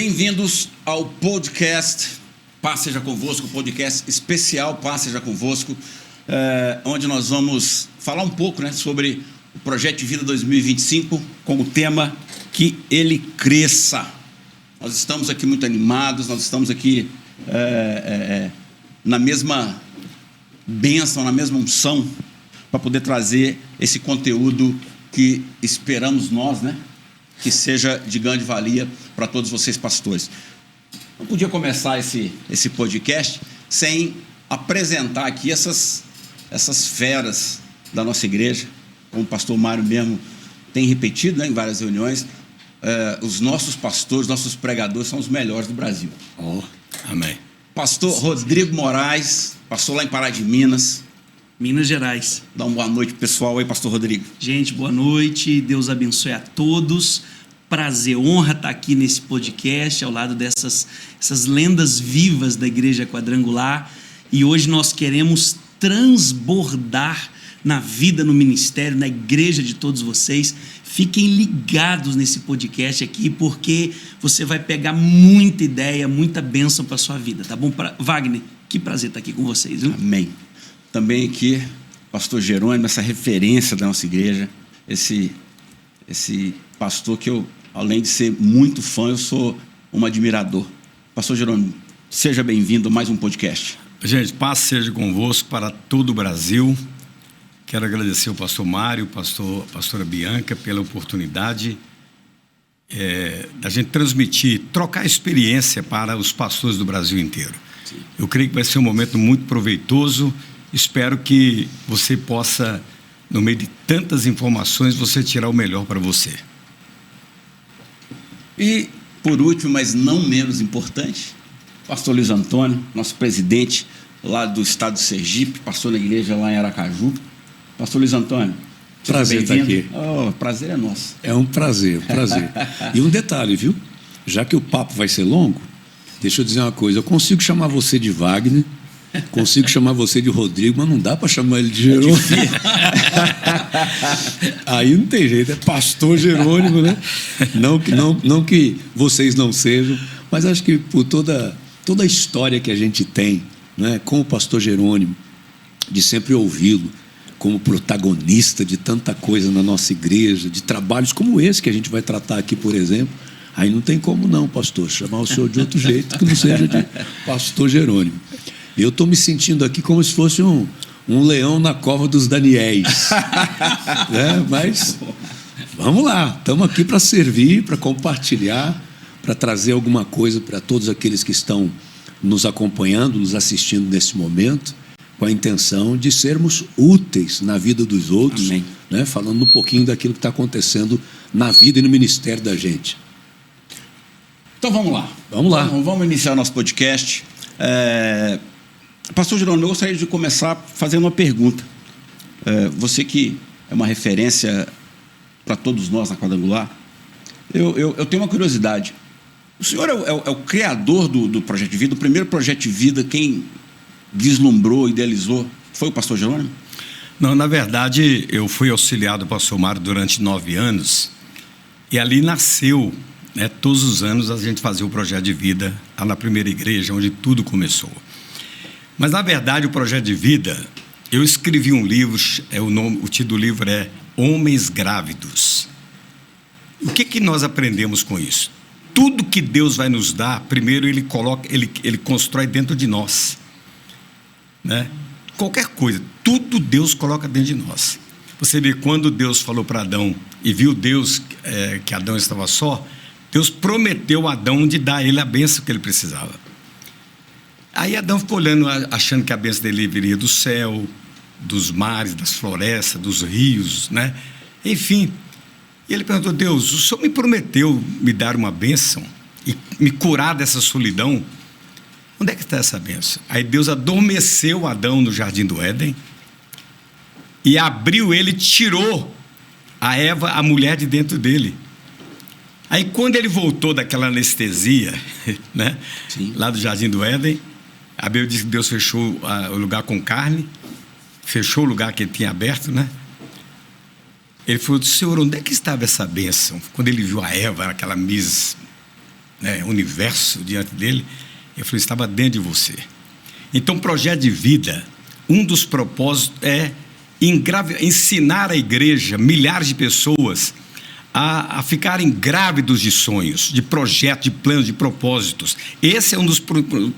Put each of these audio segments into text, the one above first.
Bem-vindos ao podcast Paz Seja Convosco, podcast especial Paz Seja Convosco, onde nós vamos falar um pouco, sobre o Projeto de Vida 2025 com o tema Que Ele Cresça. Nós estamos aqui muito animados, nós estamos aqui na mesma bênção, na mesma unção, para poder trazer esse conteúdo que esperamos nós, que seja de grande valia para todos vocês, pastores. Não podia começar esse podcast sem apresentar aqui essas feras da nossa igreja, como o pastor Mário mesmo tem repetido em várias reuniões. Os nossos pastores, nossos pregadores são os melhores do Brasil. Amém. Pastor Rodrigo Moraes, pastor lá em Pará de Minas Gerais. Dá uma boa noite pessoal aí, pastor Rodrigo. Gente, boa noite, Deus abençoe a todos. Prazer, honra estar aqui nesse podcast ao lado essas lendas vivas da Igreja Quadrangular, e hoje nós queremos transbordar na vida, no ministério, na igreja de todos vocês. Fiquem ligados nesse podcast aqui, porque você vai pegar muita ideia, muita bênção para a sua vida, tá bom? Wagner, que prazer estar aqui com vocês, viu? Amém. Também aqui, pastor Jerônimo, essa referência da nossa igreja, esse pastor que eu, além de ser muito fã, eu sou um admirador. Pastor Jerônimo, seja bem-vindo a mais um podcast. Gente, paz seja convosco para todo o Brasil. Quero agradecer ao pastor Mário, pastora Bianca, pela oportunidade da gente transmitir, trocar experiência para os pastores do Brasil inteiro. Sim. Eu creio que vai ser um momento muito proveitoso. Espero que você possa, no meio de tantas informações, você tirar o melhor para você. E, por último, mas não menos importante, pastor Luiz Antônio, nosso presidente lá do estado de Sergipe, pastor na igreja lá em Aracaju. Pastor Luiz Antônio, prazer estar aqui. Prazer é nosso. É um prazer. E um detalhe, viu? Já que o papo vai ser longo, deixa eu dizer uma coisa. Eu consigo chamar você de Wagner, consigo chamar você de Rodrigo, mas não dá para chamar ele de Jerônimo. Aí não tem jeito, é pastor Jerônimo, né? Não que vocês não sejam, mas acho que por toda a história que a gente tem, com o pastor Jerônimo, de sempre ouvi-lo como protagonista de tanta coisa na nossa igreja, de trabalhos como esse que a gente vai tratar aqui, por exemplo, aí não tem como não, pastor, chamar o senhor de outro jeito que não seja de pastor Jerônimo. Eu estou me sentindo aqui como se fosse um leão na cova dos Daniéis. Mas vamos lá, estamos aqui para servir, para compartilhar, para trazer alguma coisa para todos aqueles que estão nos acompanhando, nos assistindo nesse momento, com a intenção de sermos úteis na vida dos outros, falando um pouquinho daquilo que está acontecendo na vida e no ministério da gente. Então vamos lá. Vamos iniciar nosso podcast. Pastor Jerônimo, eu gostaria de começar fazendo uma pergunta. Você que é uma referência para todos nós na Quadrangular, eu tenho uma curiosidade. O senhor é o criador do Projeto de Vida, o primeiro Projeto de Vida, quem vislumbrou, idealizou, foi o pastor Jerônimo? Não, na verdade, eu fui auxiliar do pastor Mário durante 9 anos, e ali nasceu, todos os anos a gente fazia o Projeto de Vida, lá na primeira igreja, onde tudo começou. Mas, na verdade, o Projeto de Vida, eu escrevi um livro, o título do livro é Homens Grávidos. O que nós aprendemos com isso? Tudo que Deus vai nos dar, primeiro ele constrói dentro de nós. Qualquer coisa, tudo Deus coloca dentro de nós. Você vê, quando Deus falou para Adão e viu Deus que Adão estava só, Deus prometeu a Adão de dar a ele a bênção que ele precisava. Aí Adão ficou olhando, achando que a bênção dele viria do céu, dos mares, das florestas, dos rios, Enfim, e ele perguntou: Deus, o Senhor me prometeu me dar uma bênção e me curar dessa solidão. Onde é que está essa bênção? Aí Deus adormeceu Adão no jardim do Éden e abriu ele, tirou a Eva, a mulher, de dentro dele. Aí, quando ele voltou daquela anestesia, lá do jardim do Éden, a Bíblia diz que Deus fechou o lugar com carne, fechou o lugar que ele tinha aberto, Ele falou: Senhor, onde é que estava essa bênção? Quando ele viu a Eva, aquela Miss né, universo diante dele. Ele falou: estava dentro de você. Então, projeto de vida, um dos propósitos é ensinar a igreja, milhares de pessoas, a ficarem grávidos de sonhos, de projetos, de planos, de propósitos. Esse é um dos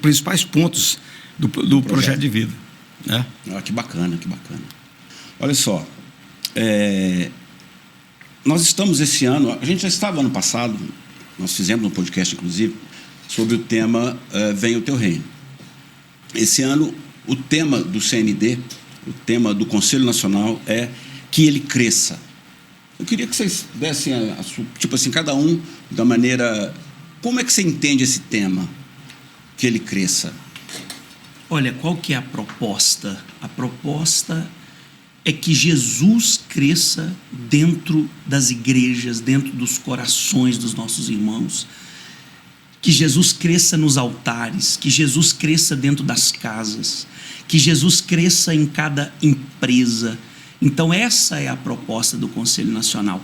principais pontos do projeto de vida, né? Que bacana, que bacana. Olha só, nós estamos esse ano, a gente já estava ano passado, nós fizemos um podcast, inclusive, sobre o tema Venha o Teu Reino. Esse ano, o tema do CND, o tema do Conselho Nacional é que ele cresça. Eu queria que vocês dessem, tipo assim, cada um da maneira... Como é que você entende esse tema, que ele cresça? Olha, qual que é a proposta? A proposta é que Jesus cresça dentro das igrejas, dentro dos corações dos nossos irmãos. Que Jesus cresça nos altares, que Jesus cresça dentro das casas, que Jesus cresça em cada empresa. Então essa é a proposta do Conselho Nacional.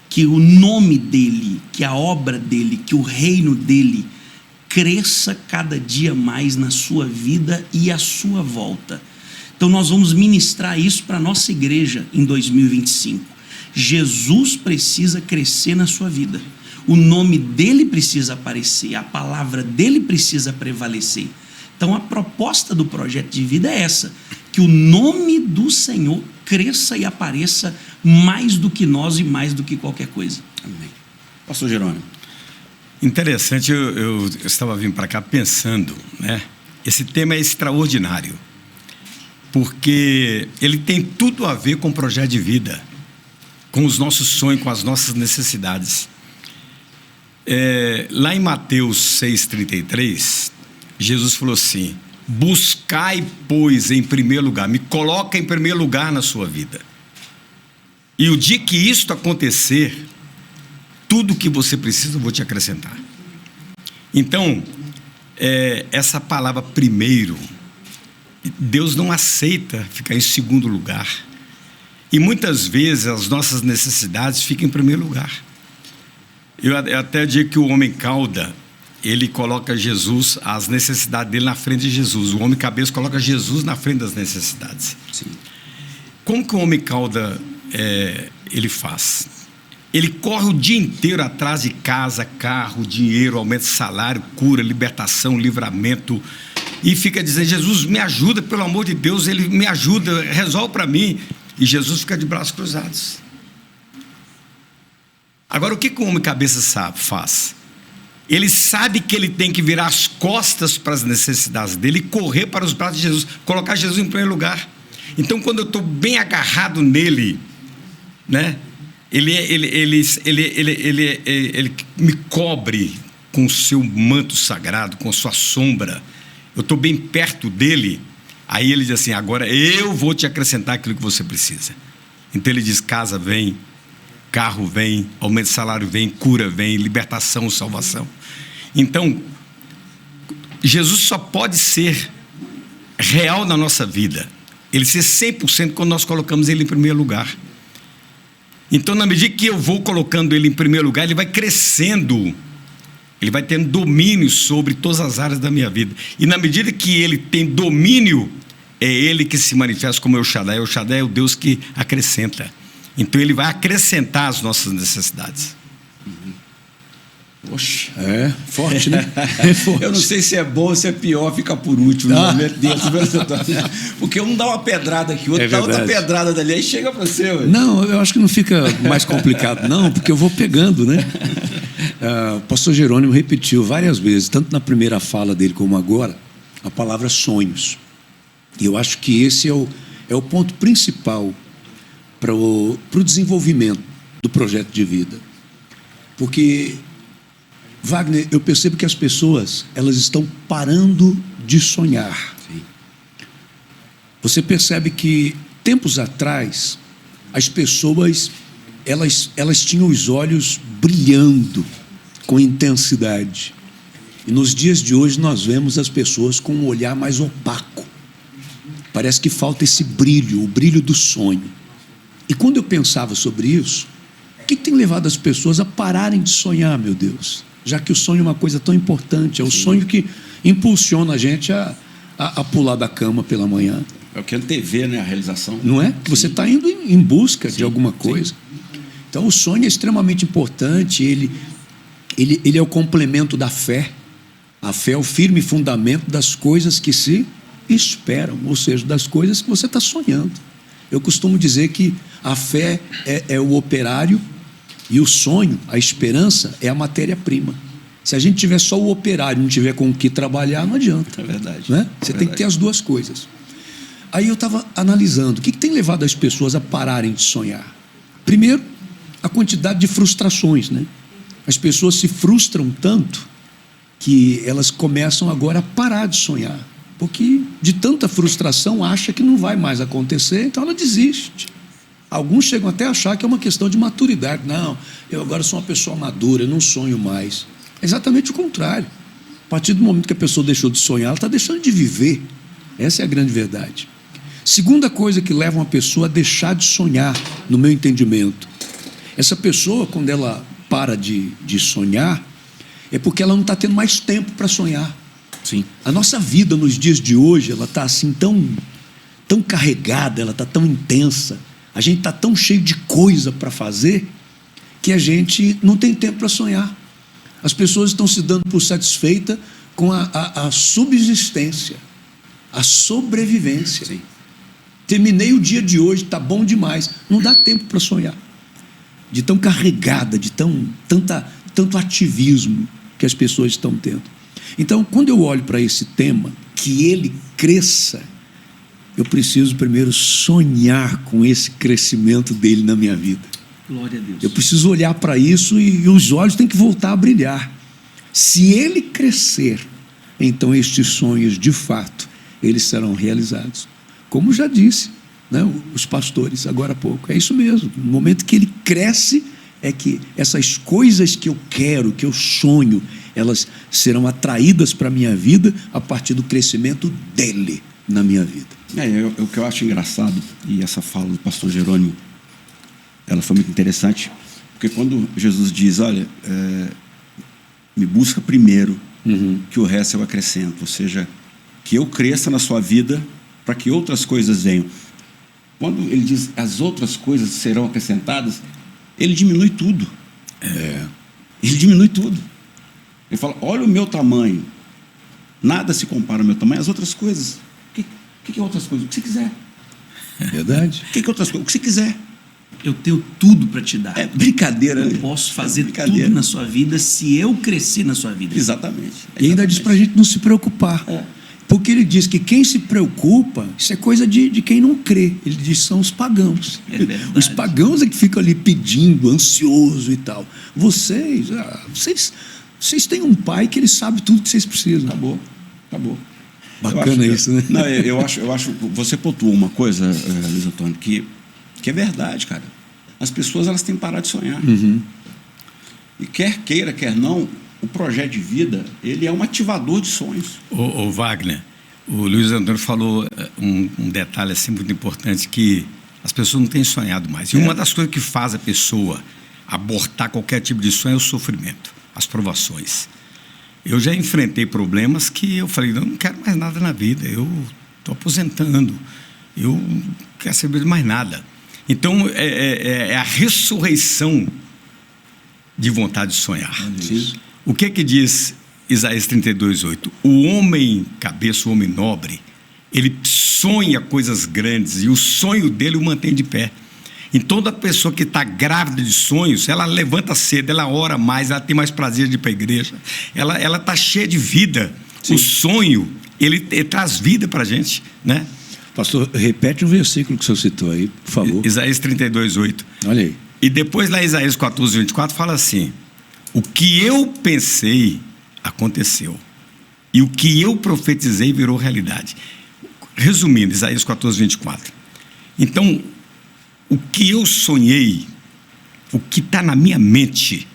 Que o nome dele, que a obra dele, que o reino dele cresça cada dia mais na sua vida e à sua volta. Então nós vamos ministrar isso para a nossa igreja em 2025. Jesus precisa crescer na sua vida. O nome dele precisa aparecer, a palavra dele precisa prevalecer. Então a proposta do projeto de vida é essa, que o nome do Senhor cresça e apareça mais do que nós e mais do que qualquer coisa. Amém. Pastor Jerônimo. Interessante, eu estava vindo para cá pensando, né? Esse tema é extraordinário, porque ele tem tudo a ver com o projeto de vida, com os nossos sonhos, com as nossas necessidades. Lá em Mateus 6,33, Jesus falou assim: buscai, pois, em primeiro lugar, me coloca em primeiro lugar na sua vida. E o dia que isto acontecer, tudo que você precisa eu vou te acrescentar. Então, essa palavra primeiro, Deus não aceita ficar em segundo lugar. E muitas vezes as nossas necessidades ficam em primeiro lugar. Eu até digo que o homem cauda, ele coloca Jesus, as necessidades dele na frente de Jesus. O homem cabeça coloca Jesus na frente das necessidades. Sim. Como que o homem cauda ele faz? Ele corre o dia inteiro atrás de casa, carro, dinheiro, aumento de salário, cura, libertação, livramento, e fica dizendo: Jesus, me ajuda, pelo amor de Deus, ele me ajuda, resolve para mim. E Jesus fica de braços cruzados. Agora, o que o homem cabeça faz? Ele sabe que ele tem que virar as costas para as necessidades dele e correr para os braços de Jesus, colocar Jesus em primeiro lugar. Então, quando eu estou bem agarrado nele, né, ele me cobre com o seu manto sagrado, com sua sombra. Eu estou bem perto dele. Aí ele diz assim: agora eu vou te acrescentar aquilo que você precisa. Então ele diz: casa vem, carro vem, aumento de salário vem, cura vem, libertação, salvação. Então, Jesus só pode ser real na nossa vida, ele ser 100% quando nós colocamos ele em primeiro lugar. Então, na medida que eu vou colocando ele em primeiro lugar, ele vai crescendo, ele vai tendo domínio sobre todas as áreas da minha vida. E na medida que ele tem domínio, é ele que se manifesta como El Shaddai. El Shaddai é o Deus que acrescenta. Então ele vai acrescentar as nossas necessidades. Poxa. É forte, né? É forte. Eu não sei se é bom ou se é pior ficar por último no momento desse. Porque um dá uma pedrada aqui, o outro dá outra pedrada dali, aí chega para você. Ué. Não, eu acho que não fica mais complicado, não, porque eu vou pegando, né? O pastor Jerônimo repetiu várias vezes, tanto na primeira fala dele como agora, a palavra sonhos. E eu acho que esse é o ponto principal para o desenvolvimento do projeto de vida. Porque, Wagner, eu percebo que as pessoas, elas estão parando de sonhar. Sim. Você percebe que, tempos atrás, as pessoas, elas tinham os olhos brilhando com intensidade. E nos dias de hoje nós vemos as pessoas com um olhar mais opaco. Parece que falta esse brilho, o brilho do sonho. E quando eu pensava sobre isso, o que tem levado as pessoas a pararem de sonhar, meu Deus? já que o sonho é uma coisa tão importante, é o sonho que impulsiona a gente a pular da cama pela manhã. É o que antevê, né, a realização. Não é? Que você está indo em busca de alguma coisa. Então, o sonho é extremamente importante, ele é o complemento da fé. A fé é o firme fundamento das coisas que se esperam, ou seja, das coisas que você está sonhando. Eu costumo dizer que a fé é o operário e o sonho, a esperança, é a matéria-prima. Se a gente tiver só o operário e não tiver com o que trabalhar, não adianta. É verdade. Né? Você tem que ter as duas coisas. Aí eu estava analisando o que tem levado as pessoas a pararem de sonhar. Primeiro, a quantidade de frustrações, né? As pessoas se frustram tanto que elas começam agora a parar de sonhar, porque de tanta frustração acha que não vai mais acontecer, então ela desiste. Alguns chegam até a achar que é uma questão de maturidade. Não, eu agora sou uma pessoa madura, eu não sonho mais. É exatamente o contrário. A partir do momento que a pessoa deixou de sonhar, ela está deixando de viver. Essa é a grande verdade. Segunda coisa que leva uma pessoa a deixar de sonhar, no meu entendimento, essa pessoa, quando ela para de sonhar, é porque ela não está tendo mais tempo para sonhar. Sim. A nossa vida nos dias de hoje, ela está assim tão carregada, ela está tão intensa, a gente está tão cheio de coisa para fazer, que a gente não tem tempo para sonhar. As pessoas estão se dando por satisfeitas com a subsistência, a sobrevivência. Sim. Terminei o dia de hoje, está bom demais. Não dá tempo para sonhar. De tão carregada, de tanto ativismo que as pessoas estão tendo. Então, quando eu olho para esse tema, que ele cresça, eu preciso primeiro sonhar com esse crescimento dele na minha vida. Glória a Deus. Eu preciso olhar para isso e os olhos têm que voltar a brilhar. Se ele crescer, então estes sonhos, de fato, eles serão realizados. Como já disse, né, os pastores agora há pouco. É isso mesmo. No momento que ele cresce, é que essas coisas que eu quero, que eu sonho, elas serão atraídas para a minha vida a partir do crescimento dele na minha vida. O que eu acho engraçado, e essa fala do pastor Jerônimo, ela foi muito interessante, porque quando Jesus diz, olha, me busca primeiro, que o resto eu acrescento, ou seja, que eu cresça na sua vida para que outras coisas venham. Quando ele diz as outras coisas serão acrescentadas, ele diminui tudo. Ele diminui tudo. Ele fala, olha o meu tamanho, nada se compara ao meu tamanho, as outras coisas. O que é outras coisas? O que você quiser. Verdade? O que é outras coisas? O que você quiser. Eu tenho tudo para te dar. É brincadeira. Eu posso fazer tudo na sua vida se eu crescer na sua vida. Exatamente. E ainda diz para a gente não se preocupar. Porque ele diz que quem se preocupa, isso é coisa de quem não crê. Ele diz que são os pagãos. É verdade. Os pagãos é que ficam ali pedindo, ansioso e tal. Vocês têm um pai que ele sabe tudo que vocês precisam. Acabou. Bacana isso, né? Não, eu acho, você pontuou uma coisa, Luiz Antônio, que é verdade, cara. As pessoas, elas têm que parar de sonhar. E quer queira, quer não, o projeto de vida, ele é um ativador de sonhos. O Wagner, o Luiz Antônio falou um detalhe assim muito importante, que as pessoas não têm sonhado mais. E uma das coisas que faz a pessoa abortar qualquer tipo de sonho é o sofrimento, as provações. Eu já enfrentei problemas que eu falei, não quero mais nada na vida, eu estou aposentando, eu não quero saber de mais nada. Então, é a ressurreição de vontade de sonhar. O que diz Isaías 32:8? O homem cabeça, o homem nobre, ele sonha coisas grandes e o sonho dele o mantém de pé. Então, toda pessoa que está grávida de sonhos, ela levanta cedo, ela ora mais, ela tem mais prazer de ir para a igreja, ela está cheia de vida. Sim. O sonho, ele traz vida para a gente, né? Pastor, repete o versículo que o senhor citou aí, por favor. Isaías 32:8. Olha aí. E depois lá Isaías 14:24 fala assim, o que eu pensei aconteceu, e o que eu profetizei virou realidade. Resumindo, Isaías 14:24. Então, o que eu sonhei, o que está na minha mente,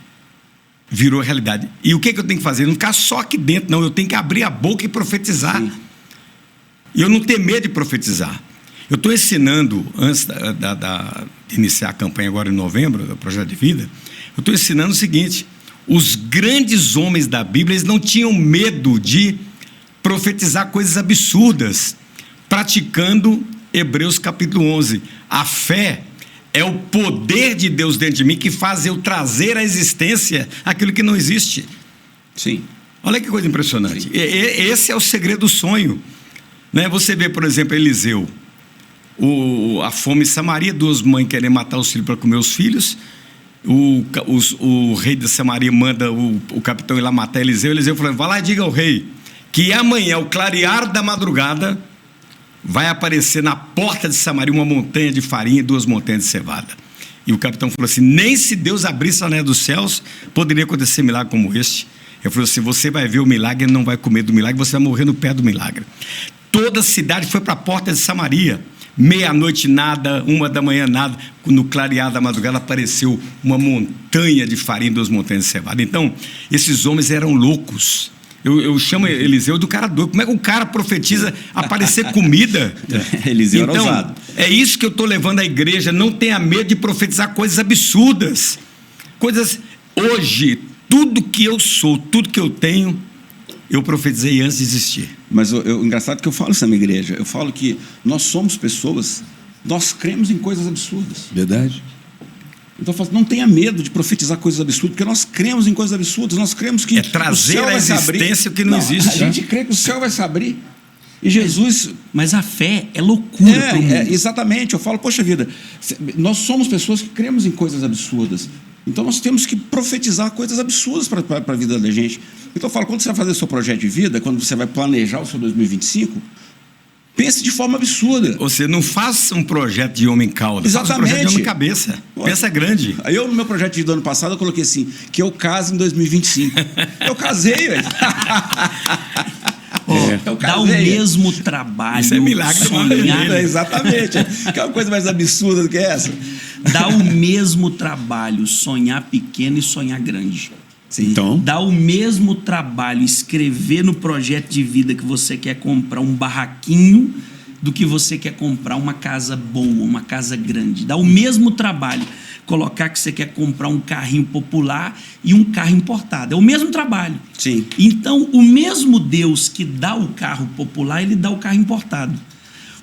virou realidade. E o que eu tenho que fazer? Não ficar só aqui dentro, não. Eu tenho que abrir a boca e profetizar. Sim. E eu não tenho medo de profetizar. Eu estou ensinando, antes de iniciar a campanha agora em novembro, do Projeto de Vida, eu estou ensinando o seguinte, Os grandes homens da Bíblia, eles não tinham medo de profetizar coisas absurdas, praticando Hebreus capítulo 11. A fé é o poder de Deus dentro de mim que faz eu trazer à existência aquilo que não existe. Sim. Olha que coisa impressionante. Esse é o segredo do sonho. Né? Você vê, por exemplo, Eliseu, a fome em Samaria, 2 mães querem matar os filhos para comer os filhos. O rei de Samaria manda o capitão ir lá matar Eliseu. Eliseu falou: vai lá e diga ao rei que amanhã, ao clarear da madrugada, vai aparecer na porta de Samaria uma montanha de farinha e 2 montanhas de cevada. E o capitão falou assim: nem se Deus abrisse a janela dos céus poderia acontecer milagre como este. Ele falou assim: você vai ver o milagre e não vai comer do milagre, você vai morrer no pé do milagre. Toda a cidade foi para a porta de Samaria. Meia-noite nada, 1 da manhã nada. No clarear da madrugada apareceu uma montanha de farinha e 2 montanhas de cevada. Então, esses homens eram loucos. Eu chamo Eliseu do cara doido. Como é que o cara profetiza aparecer comida? Eliseu era então, ousado. É isso que eu estou levando à igreja. Não tenha medo de profetizar coisas absurdas. Coisas... Hoje, tudo que eu sou, tudo que eu tenho, eu profetizei antes de existir. Mas o engraçado é que eu falo isso na minha igreja. Eu falo que nós somos pessoas, nós cremos em coisas absurdas. Verdade. Então eu falo, não tenha medo de profetizar coisas absurdas, porque nós cremos em coisas absurdas, nós cremos que trazer o céu à vai se abrir. existência o que não existe. A gente crê que o céu vai se abrir. E Jesus... Mas a fé é loucura para o mundo. Exatamente. Eu falo, poxa vida, nós somos pessoas que cremos em coisas absurdas. Então nós temos que profetizar coisas absurdas para a vida da gente. Então eu falo, quando você vai fazer o seu projeto de vida, quando você vai planejar o seu 2025, pense de forma absurda. Você não faça um projeto de homem cauda, Exatamente. faça um projeto de homem cabeça. Pensa grande. Aí no meu projeto de vida do ano passado, eu coloquei assim, que eu case em 2025. Eu casei, velho. Dá o mesmo trabalho. Isso é milagre. Sonhar. Exatamente. Que é uma coisa mais absurda do que essa. Dá o mesmo trabalho sonhar pequeno e sonhar grande. Sim. Então, Dá o mesmo trabalho escrever no projeto de vida que você quer comprar um barraquinho do que você quer comprar uma casa boa, uma casa grande. Dá o mesmo trabalho colocar que você quer comprar um carrinho popular e um carro importado. É o mesmo trabalho. Sim. Então, o mesmo Deus que dá o carro popular, ele dá o carro importado.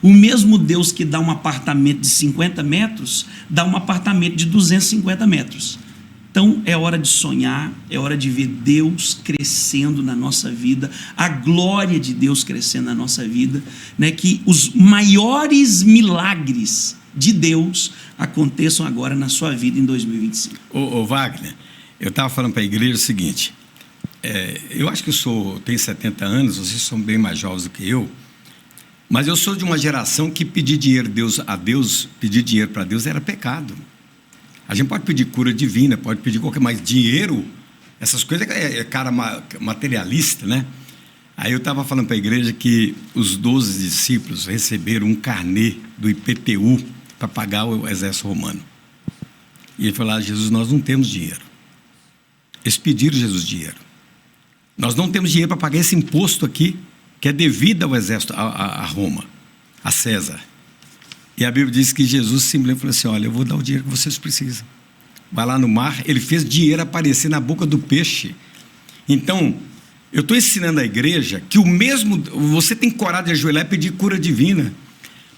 O mesmo Deus que dá um apartamento de 50 metros, dá um apartamento de 250 metros. Então, é hora de sonhar, é hora de ver Deus crescendo na nossa vida, a glória de Deus crescendo na nossa vida, né? Que os maiores milagres de Deus aconteçam agora na sua vida em 2025. Ô Wagner, eu estava falando para a igreja o seguinte, eu acho que eu tenho 70 anos, vocês são bem mais jovens do que eu, mas eu sou de uma geração que pedir dinheiro a Deus, pedir dinheiro para Deus era pecado. A gente pode pedir cura divina, pode pedir qualquer, mas dinheiro, essas coisas é cara materialista, né? Aí eu estava falando para a igreja que os 12 discípulos receberam um carnê do IPTU para pagar o exército romano. E ele falou: Jesus, nós não temos dinheiro. Eles pediram Jesus dinheiro. Nós não temos dinheiro para pagar esse imposto aqui, que é devido ao exército, a Roma, a César. E a Bíblia diz que Jesus simplesmente falou assim: olha, eu vou dar o dinheiro que vocês precisam. Vai lá no mar, ele fez dinheiro aparecer na boca do peixe. Então, eu estou ensinando à igreja que você tem coragem de ajoelhar e pedir cura divina,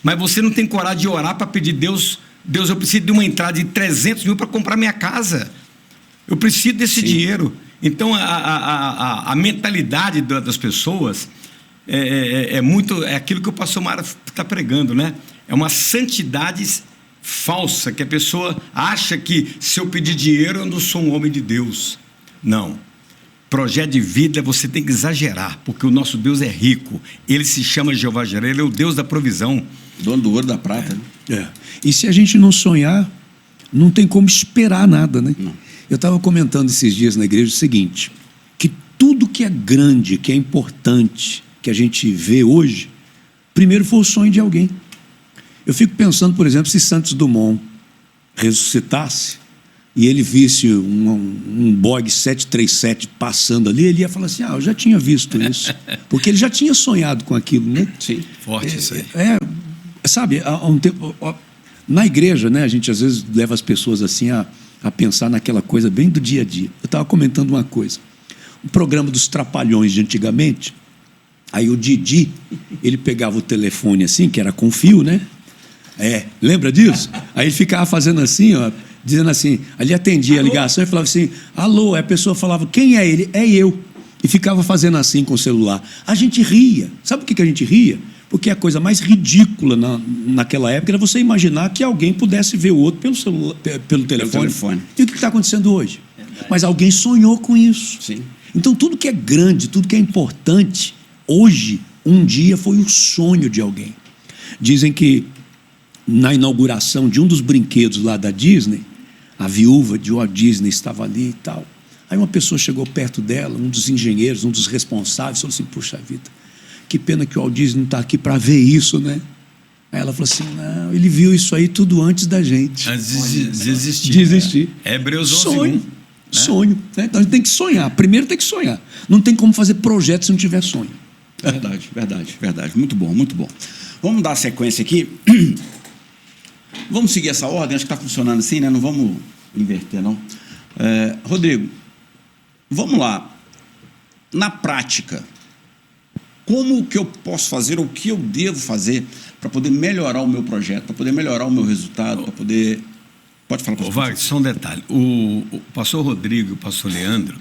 mas você não tem coragem de orar para pedir Deus, eu preciso de uma entrada de 300 mil para comprar minha casa. Eu preciso desse dinheiro. Então, a mentalidade das pessoas é aquilo que o pastor Mara está pregando, né? É uma santidade falsa, que a pessoa acha que se eu pedir dinheiro eu não sou um homem de Deus. Não. Projeto de vida você tem que exagerar, porque o nosso Deus é rico. Ele se chama Jeová Jireh, ele é o Deus da provisão. Dono do ouro e da prata. E se a gente não sonhar, não tem como esperar nada, né? Não. Eu estava comentando esses dias na igreja o seguinte, que tudo que é grande, que é importante, que a gente vê hoje, primeiro foi o sonho de alguém. Eu fico pensando, por exemplo, se Santos Dumont ressuscitasse e ele visse um Boeing 737 passando ali, ele ia falar assim: eu já tinha visto isso. Porque ele já tinha sonhado com aquilo, né? Sim. Forte isso aí. Sabe, há um tempo... Na igreja, né, a gente às vezes leva as pessoas assim a a pensar naquela coisa bem do dia a dia. Eu estava comentando uma coisa. O programa dos Trapalhões de antigamente, aí o Didi, ele pegava o telefone assim, que era com fio, né? Lembra disso? Aí ele ficava fazendo assim, ó, dizendo assim, ali atendia a ligação e falava assim, alô, aí a pessoa falava, quem é ele? É eu. E ficava fazendo assim com o celular. A gente ria. Sabe por que a gente ria? Porque a coisa mais ridícula naquela época era você imaginar que alguém pudesse ver o outro pelo celular, pelo telefone. E o que está acontecendo hoje? Verdade. Mas alguém sonhou com isso. Sim. Então, tudo que é grande, tudo que é importante, hoje, um dia foi o sonho de alguém. Dizem que na inauguração de um dos brinquedos lá da Disney, a viúva de Walt Disney estava ali e tal. Aí uma pessoa chegou perto dela, um dos engenheiros, um dos responsáveis, falou assim, puxa vida, que pena que o Walt Disney não está aqui para ver isso, né? Aí ela falou assim, não, ele viu isso aí tudo antes da gente. Antes de existir. De existir. Hebreus 11, Sonho. 1, né? Sonho. Né? Então a gente tem que sonhar. Primeiro tem que sonhar. Não tem como fazer projeto se não tiver sonho. Verdade. Muito bom, muito bom. Vamos dar sequência aqui. Vamos seguir essa ordem, acho que está funcionando assim, né? Não vamos inverter, não. Rodrigo, vamos lá. Na prática, como que eu posso fazer, ou o que eu devo fazer para poder melhorar o meu projeto, para poder melhorar o meu resultado, para poder... Pode falar, pastor. Wagner, só um detalhe. O pastor Rodrigo e o pastor Leandro,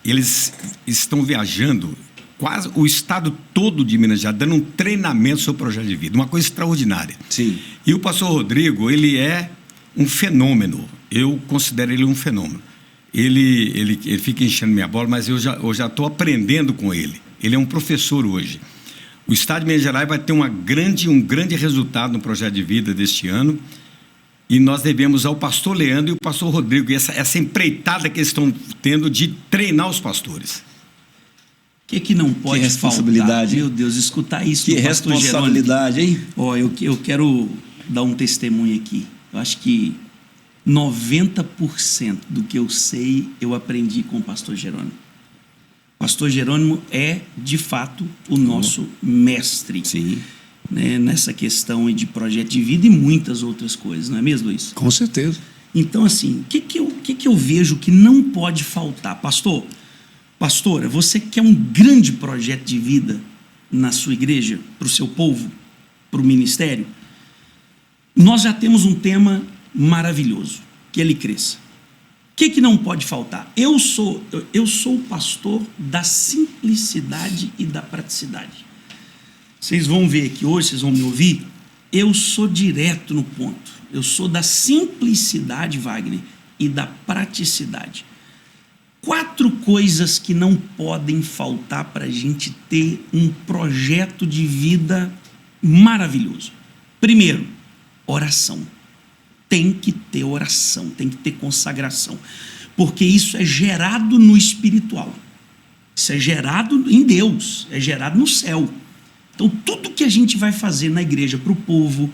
eles estão viajando quase o estado todo de Minas Gerais, dando um treinamento sobre o projeto de vida, uma coisa extraordinária. Sim. E o pastor Rodrigo, ele é um fenômeno. Eu considero ele um fenômeno. Ele fica enchendo minha bola, mas eu já estou aprendendo com ele. Ele é um professor hoje. O estado de Minas Gerais vai ter um grande resultado no projeto de vida deste ano. E nós devemos ao pastor Leandro e o pastor Rodrigo, e essa empreitada que eles estão tendo de treinar os pastores. O que não pode que responsabilidade, faltar? Meu Deus, escutar isso que do pastor responsabilidade, Jerônimo. hein? Eu quero dar um testemunho aqui. Eu acho que 90% do que eu sei, eu aprendi com o pastor Jerônimo. O pastor Jerônimo é, de fato, o nosso mestre. Sim. Né, nessa questão de projeto de vida e muitas outras coisas, não é mesmo, Luiz? Com certeza. Então, assim, o que eu vejo que não pode faltar? Pastora, você quer um grande projeto de vida na sua igreja, para o seu povo, para o ministério? Nós já temos um tema maravilhoso, que ele cresça. O que não pode faltar? Eu sou o pastor da simplicidade e da praticidade. Vocês vão ver aqui hoje, vocês vão me ouvir, eu sou direto no ponto. Eu sou da simplicidade, Wagner, e da praticidade. 4 coisas que não podem faltar para a gente ter um projeto de vida maravilhoso. Primeiro, oração. Tem que ter oração, tem que ter consagração. Porque isso é gerado no espiritual. Isso é gerado em Deus, é gerado no céu. Então, tudo que a gente vai fazer na igreja para o povo,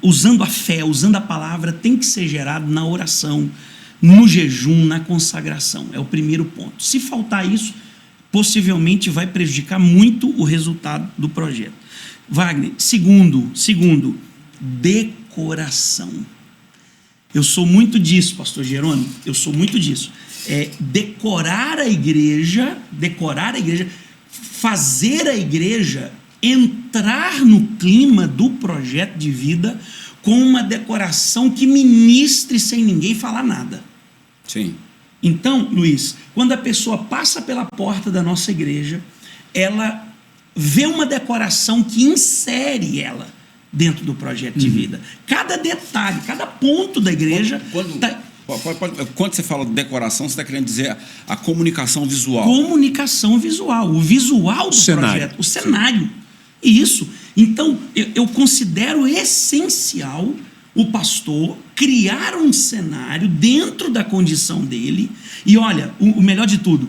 usando a fé, usando a palavra, tem que ser gerado na oração, no jejum, na consagração. É o primeiro ponto. Se faltar isso, possivelmente vai prejudicar muito o resultado do projeto. Wagner, segundo, decoração. Eu sou muito disso, pastor Jerônimo, eu sou muito disso. Decorar a igreja, fazer a igreja entrar no clima do projeto de vida com uma decoração que ministre sem ninguém falar nada. Sim. Então, Luiz, quando a pessoa passa pela porta da nossa igreja, ela vê uma decoração que insere ela dentro do projeto de vida. Cada detalhe, cada ponto da igreja... Quando você fala de decoração, você está querendo dizer a comunicação visual. Comunicação visual, o visual do projeto, o cenário. Isso. Então, eu considero essencial o pastor criar um cenário dentro da condição dele. E olha, o melhor de tudo,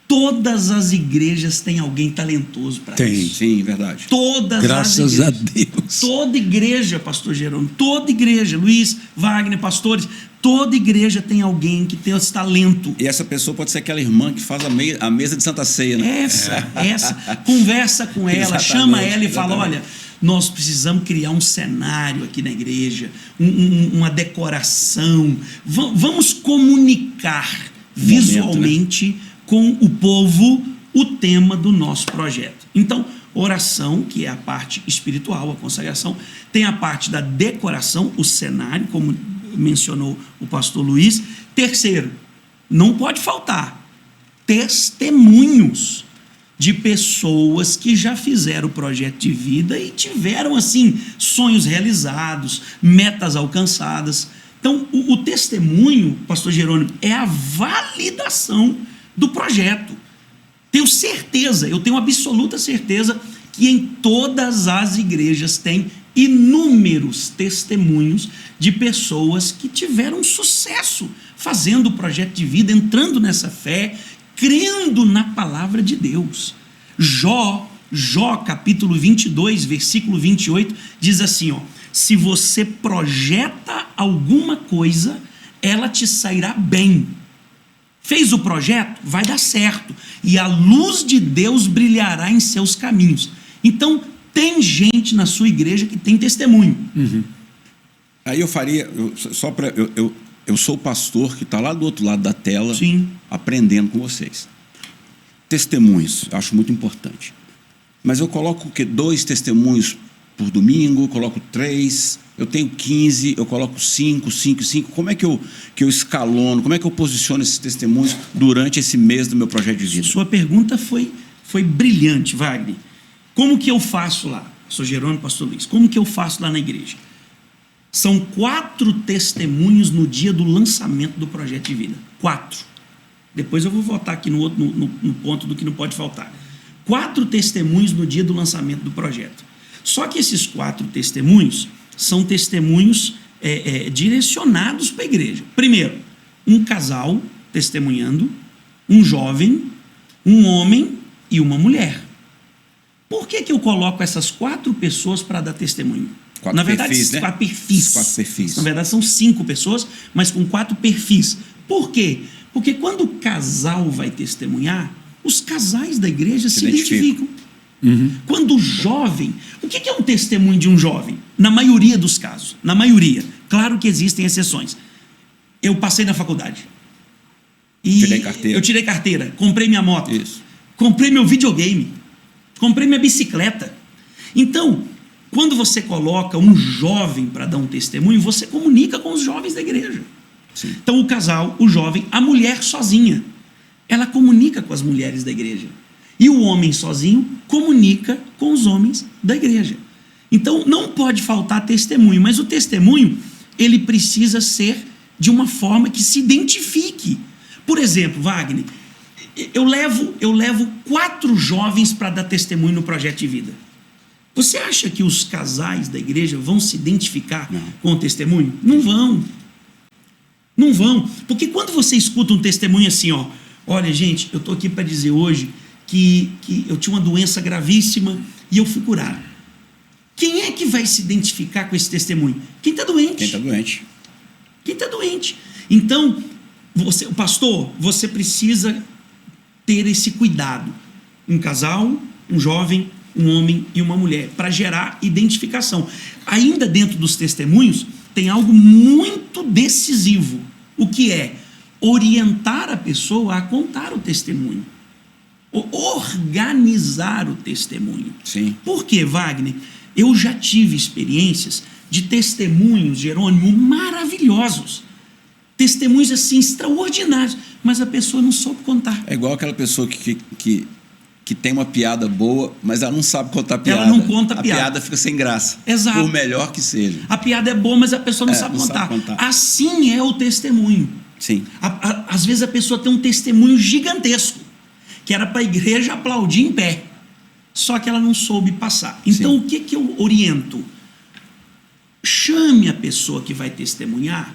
todas as igrejas têm alguém talentoso para isso. Sim, verdade. Todas Graças as igrejas. a Deus. Toda igreja, pastor Jerônimo, toda igreja, Luiz, Wagner, pastores, toda igreja tem alguém que tem esse talento. E essa pessoa pode ser aquela irmã que faz a mesa de Santa Ceia, né? Essa. Conversa com ela, Exatamente, chama ela e fala, olha, nós precisamos criar um cenário aqui na igreja, uma decoração. Vamos comunicar visualmente com o povo o tema do nosso projeto. Então, oração, que é a parte espiritual, a consagração, tem a parte da decoração, o cenário, como mencionou o pastor Luiz. Terceiro, não pode faltar testemunhos de pessoas que já fizeram o projeto de vida e tiveram, assim, sonhos realizados, metas alcançadas. Então, o testemunho, pastor Jerônimo, é a validação do projeto. Tenho certeza, eu tenho absoluta certeza que em todas as igrejas tem inúmeros testemunhos de pessoas que tiveram sucesso fazendo o projeto de vida, entrando nessa fé, crendo na palavra de Deus. Jó capítulo 22, versículo 28, diz assim, ó: se você projeta alguma coisa, ela te sairá bem. Fez o projeto? Vai dar certo. E a luz de Deus brilhará em seus caminhos. Então, tem gente na sua igreja que tem testemunho. Uhum. Aí eu faria, eu sou o pastor que está lá do outro lado da tela, sim, aprendendo com vocês. Testemunhos, eu acho muito importante. Mas eu coloco 2 testemunhos por domingo, coloco 3, eu tenho 15, eu coloco 5. Como é que eu escalono, como é que eu posiciono esses testemunhos durante esse mês do meu projeto de vida? Sua pergunta foi brilhante, Wagner. Como que eu faço lá? Sou Jerônimo, pastor Luiz. Como que eu faço lá na igreja? São 4 testemunhos no dia do lançamento do projeto de vida. 4. Depois eu vou voltar aqui no ponto do que não pode faltar. 4 testemunhos no dia do lançamento do projeto. Só que esses 4 testemunhos são testemunhos direcionados para a igreja. Primeiro, um casal testemunhando, um jovem, um homem e uma mulher. Por que eu coloco essas 4 pessoas para dar testemunho? 4 Na verdade, perfis, né? 4 perfis. 4 perfis. Na verdade, são 5 pessoas, mas com 4 perfis. Por quê? Porque quando o casal vai testemunhar, os casais da igreja se identificam. Uhum. Quando o jovem... O que é um testemunho de um jovem? Na maioria dos casos. Na maioria. Claro que existem exceções. Eu passei na faculdade. E tirei carteira. Eu tirei carteira. Comprei minha moto. Isso. Comprei meu videogame. Comprei minha bicicleta. Então, quando você coloca um jovem para dar um testemunho, você comunica com os jovens da igreja. Sim. Então, o casal, o jovem, a mulher sozinha, ela comunica com as mulheres da igreja. E o homem sozinho comunica com os homens da igreja. Então, não pode faltar testemunho, mas o testemunho, ele precisa ser de uma forma que se identifique. Por exemplo, Wagner, eu levo 4 jovens para dar testemunho no projeto de vida. Você acha que os casais da igreja vão se identificar com o testemunho? Não vão. Não vão. Porque quando você escuta um testemunho assim, ó, olha, gente, eu estou aqui para dizer hoje que eu tinha uma doença gravíssima e eu fui curado. Quem é que vai se identificar com esse testemunho? Quem está doente. Quem está doente. Quem está doente. Então, o pastor, você precisa ter esse cuidado. Um casal, um jovem, um homem e uma mulher, para gerar identificação. Ainda dentro dos testemunhos, tem algo muito decisivo. O que é? Orientar a pessoa a contar o testemunho. Organizar o testemunho. Sim. Por quê, Wagner? Eu já tive experiências de testemunhos, Jerônimo, maravilhosos. Testemunhos assim, extraordinários, mas a pessoa não soube contar. É igual aquela pessoa que tem uma piada boa, mas ela não sabe contar a piada. Ela não conta a piada. A piada fica sem graça. Exato. Por melhor que seja. A piada é boa, mas a pessoa não sabe contar. Assim é o testemunho. Sim. Às vezes a pessoa tem um testemunho gigantesco, que era para a igreja aplaudir em pé. Só que ela não soube passar. Então, o que eu oriento? Chame a pessoa que vai testemunhar,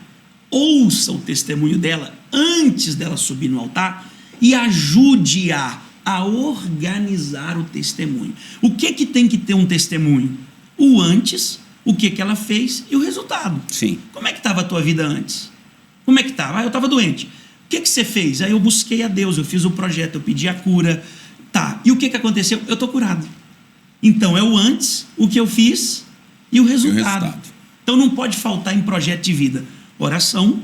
ouça o testemunho dela antes dela subir no altar e ajude-a a organizar o testemunho. O que tem que ter um testemunho? O antes, o que ela fez e o resultado. Sim. Como é que estava a tua vida antes? Como é que estava? Eu estava doente. O que você fez? Aí eu busquei a Deus, eu fiz o projeto, eu pedi a cura. Tá, e o que aconteceu? Eu estou curado. Então é o antes, o que eu fiz e o resultado. resultado. Então não pode faltar em projeto de vida oração,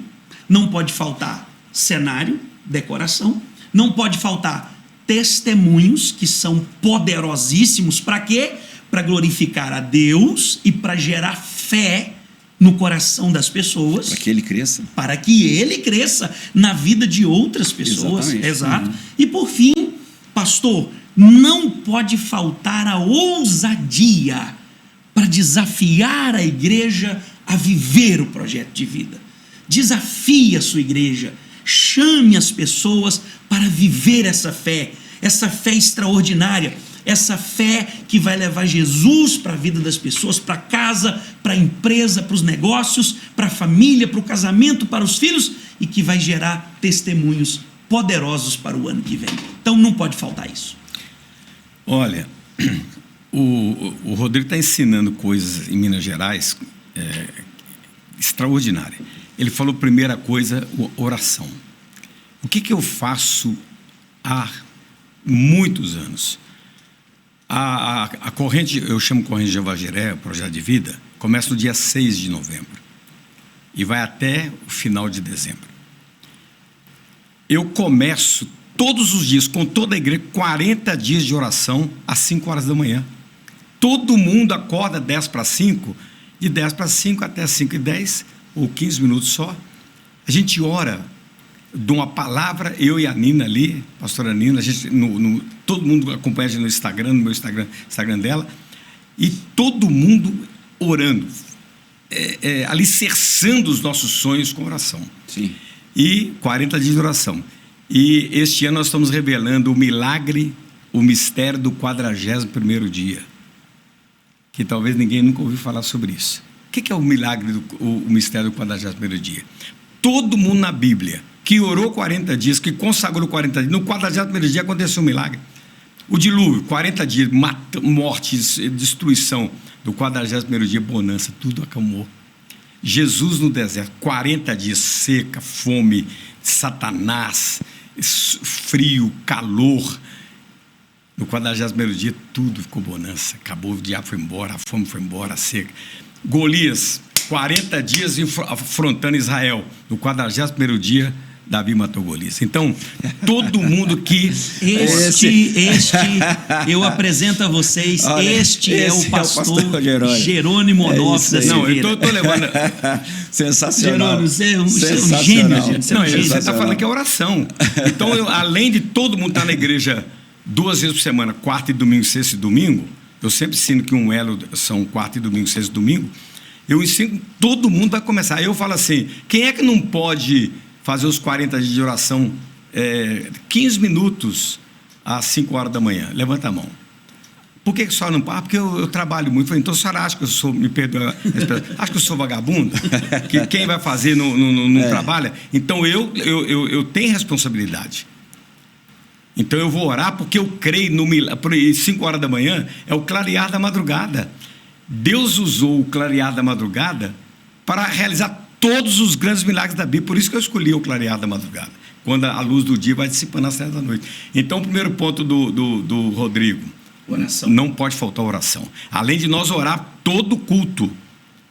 não pode faltar cenário, decoração, não pode faltar testemunhos, que são poderosíssimos. Para quê? Para glorificar a Deus e para gerar fé no coração das pessoas. Para que ele cresça. Para que ele cresça na vida de outras pessoas. Exatamente. Exato. E por fim, pastor, não pode faltar a ousadia para desafiar a igreja a viver o projeto de vida. Desafie a sua igreja, chame as pessoas para viver essa fé extraordinária, essa fé que vai levar Jesus para a vida das pessoas, para casa, para a empresa, para os negócios, para a família, para o casamento, para os filhos, e que vai gerar testemunhos poderosos para o ano que vem. Então não pode faltar isso. Olha, o Rodrigo está ensinando coisas em Minas Gerais extraordinárias. Ele falou, primeira coisa, oração. O que eu faço há muitos anos? A corrente, eu chamo Corrente de Evangelho, projeto de vida, começa no dia 6 de novembro e vai até o final de dezembro. Eu começo todos os dias, com toda a igreja, 40 dias de oração às 5 horas da manhã. Todo mundo acorda 10 para 5, de 10 para 5 até 5 e 10, ou 15 minutos só. A gente ora, de uma palavra, eu e a Nina ali, a pastora Nina, a gente, todo mundo acompanha a gente no Instagram, no meu Instagram dela, e todo mundo orando, alicerçando os nossos sonhos com oração. Sim. E 40 dias de oração. E este ano nós estamos revelando o milagre, o mistério do 41º dia, que talvez ninguém nunca ouviu falar sobre isso. O que é o milagre, o mistério do 41º dia? Todo mundo na Bíblia que orou 40 dias, que consagrou 40 dias, no 41º dia aconteceu um milagre. O dilúvio, 40 dias, mortes, destruição. Do 41º dia, bonança, tudo acalmou. Jesus no deserto, 40 dias, seca, fome, Satanás, frio, calor. No 41º dia, tudo ficou bonança. Acabou, o diabo foi embora, a fome foi embora, a seca. Golias, 40 dias afrontando Israel. No 41º dia, Davi matou Golias. Então, todo mundo que... eu apresento a vocês, este é o pastor Jerônimo Onofre. Não, eu estou levando... Sensacional. Jerônimo, você é um gênio, gente. Não, você está falando que é oração. Então, além de todo mundo estar na igreja 2 vezes por semana, quarta e domingo, sexta e domingo, eu sempre ensino que um elo são quarta e domingo, sexta e domingo, eu ensino, todo mundo vai começar. Aí eu falo assim, quem é que não pode fazer os 40 dias de oração 15 minutos às 5 horas da manhã? Levanta a mão. Por que a senhora não para? Porque eu trabalho muito. Então a senhora acha que eu sou, me perdoa, acha que eu sou vagabundo? Que quem vai fazer não trabalha? Então eu tenho responsabilidade. Então eu vou orar porque eu creio no milagre. 5 horas da manhã é o clarear da madrugada. Deus usou o clarear da madrugada para realizar todos os grandes milagres da Bíblia. Por isso que eu escolhi o clarear da madrugada, quando a luz do dia vai dissipando às 7 da noite. Então, o primeiro ponto do Rodrigo, oração. Não pode faltar oração. Além de nós orar todo culto,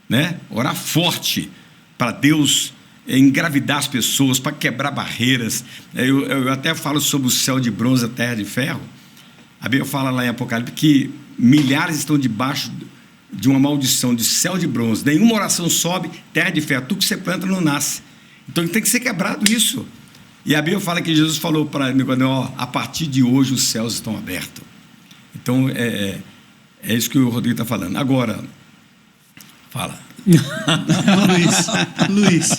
né? Orar forte para Deus engravidar as pessoas, para quebrar barreiras. Eu até falo sobre o céu de bronze, a terra de ferro. A Bíblia fala lá em Apocalipse que milhares estão debaixo de uma maldição de céu de bronze. Nenhuma oração sobe, terra de ferro. Tudo que você planta não nasce. Então tem que ser quebrado isso. E a Bíblia fala que Jesus falou para Nicodemo, a partir de hoje os céus estão abertos. Então é isso que o Rodrigo está falando. Agora, fala. Luiz.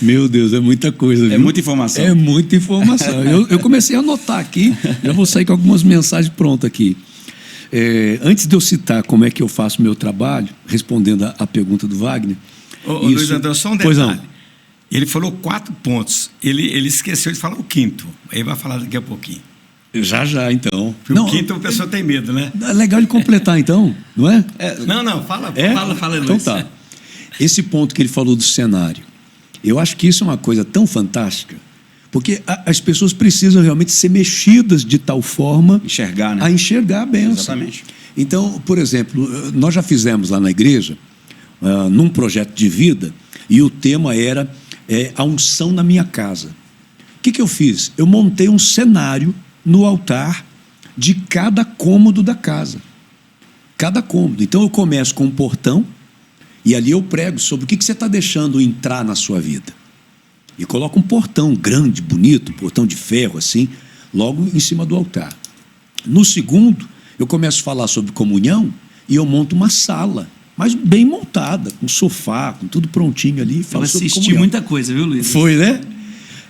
Meu Deus, é muita coisa, viu? É muita informação. É muita informação. Eu comecei a anotar aqui, já vou sair com algumas mensagens prontas aqui. Antes de eu citar como é que eu faço meu trabalho, respondendo a pergunta do Wagner... Luiz Antônio, só um detalhe. Ele falou 4 pontos. Ele esqueceu de falar o 5º. Aí vai falar daqui a pouquinho. Já, então. O 5º a pessoa tem medo, né? É legal de completar, então, não é? Não, fala. Fala, então Luiz. Tá. Esse ponto que ele falou do cenário, eu acho que isso é uma coisa tão fantástica, Porque as pessoas precisam realmente ser mexidas de tal forma Enxergar, né? a enxergar a bênção. Exatamente. Então, por exemplo, nós já fizemos lá na igreja, num projeto de vida, e o tema era a unção na minha casa. O que eu fiz? Eu montei um cenário no altar de cada cômodo da casa. Cada cômodo. Então eu começo com um portão e ali eu prego sobre o que você está deixando entrar na sua vida. E coloco um portão grande, bonito, um portão de ferro assim, logo em cima do altar. No segundo, eu começo a falar sobre comunhão e eu monto uma sala, mas bem montada, com sofá, com tudo prontinho ali. Eu Falo sobre assisti comunhão. muita coisa, viu, Luiz? Foi, né?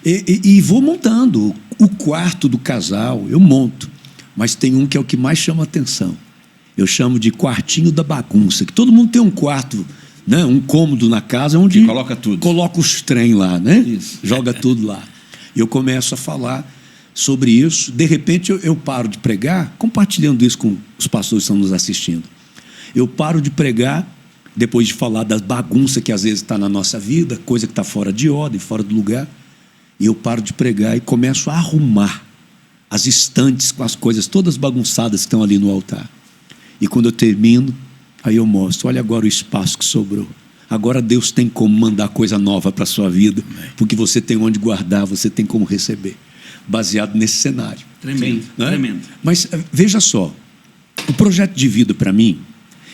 E vou montando. O quarto do casal, eu monto. Mas tem um que é o que mais chama atenção. Eu chamo de quartinho da bagunça, que todo mundo tem um quarto, né? Um cômodo na casa onde E coloca tudo. Coloca os trem lá, né? Isso. Joga tudo lá. E eu começo a falar sobre isso. De repente eu paro de pregar, compartilhando isso com os pastores que estão nos assistindo. Eu paro de pregar, depois de falar das bagunças que às vezes está na nossa vida, coisa que está fora de ordem, fora do lugar. E eu paro de pregar e começo a arrumar as estantes com as coisas todas bagunçadas que estão ali no altar. E quando eu termino, aí eu mostro, olha agora o espaço que sobrou. Agora Deus tem como mandar coisa nova para a sua vida, porque você tem onde guardar, você tem como receber. Baseado nesse cenário. Tremendo, Né? tremendo. Mas veja só, o projeto de vida para mim,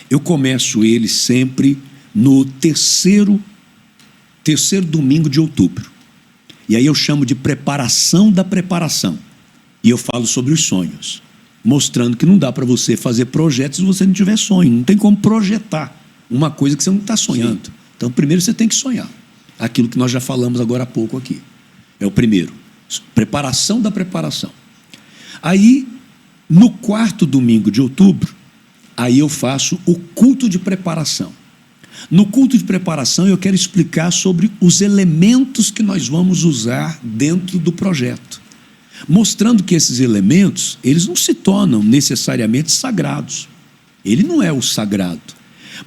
eu começo ele sempre no terceiro domingo de outubro. E aí eu chamo de preparação da preparação. E eu falo sobre os sonhos, mostrando que não dá para você fazer projetos se você não tiver sonho. Não tem como projetar uma coisa que você não está sonhando. Sim. Então, primeiro você tem que sonhar. Aquilo que nós já falamos agora há pouco aqui. É o primeiro. Preparação da preparação. Aí, no quarto domingo de outubro, aí eu faço o culto de preparação. No culto de preparação, eu quero explicar sobre os elementos que nós vamos usar dentro do projeto. Mostrando que esses elementos, eles não se tornam necessariamente sagrados. Ele não é o sagrado.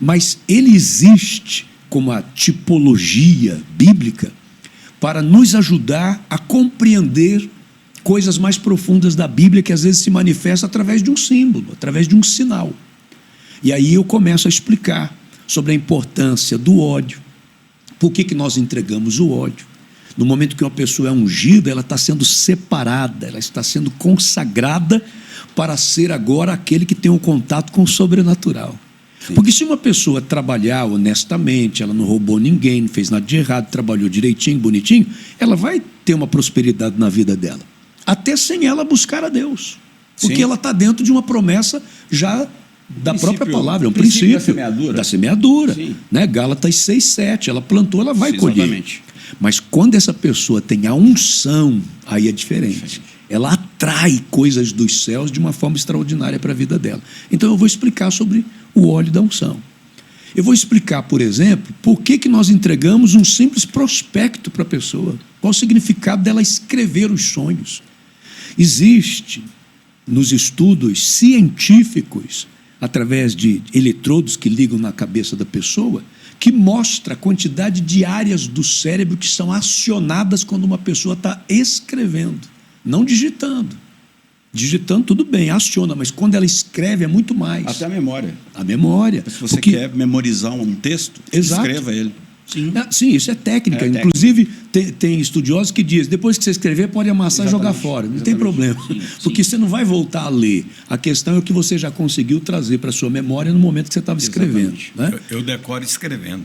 Mas ele existe como a tipologia bíblica para nos ajudar a compreender coisas mais profundas da Bíblia que às vezes se manifestam através de um símbolo, através de um sinal. E aí eu começo a explicar sobre a importância do ódio. Por que nós entregamos o ódio? No momento que uma pessoa é ungida, ela está sendo separada, ela está sendo consagrada para ser agora aquele que tem um contato com o sobrenatural. Sim. Porque se uma pessoa trabalhar honestamente, ela não roubou ninguém, não fez nada de errado, trabalhou direitinho, bonitinho, ela vai ter uma prosperidade na vida dela. Até sem ela buscar a Deus. Porque ela está dentro de uma promessa já da própria palavra, é um princípio da semeadura, né? Gálatas 6:7, ela plantou, ela vai colher. Mas quando essa pessoa tem a unção, aí é diferente. Ela atrai coisas dos céus de uma forma extraordinária para a vida dela. Então eu vou explicar sobre o óleo da unção. Eu vou explicar, por exemplo, por que nós entregamos um simples prospecto para a pessoa. Qual o significado dela escrever os sonhos. Existe nos estudos científicos, através de eletrodos que ligam na cabeça da pessoa, que mostra a quantidade de áreas do cérebro que são acionadas quando uma pessoa está escrevendo, não digitando. Digitando tudo bem, aciona, mas quando ela escreve é muito mais. Até a memória. A memória. Se você quer memorizar um texto, escreva ele. Sim, isso é técnica. Inclusive, tem estudiosos que dizem, depois que você escrever, pode amassar e jogar fora. Não tem problema. Porque você não vai voltar a ler. A questão é o que você já conseguiu trazer para a sua memória no momento que você estava escrevendo. Né? Eu decoro escrevendo.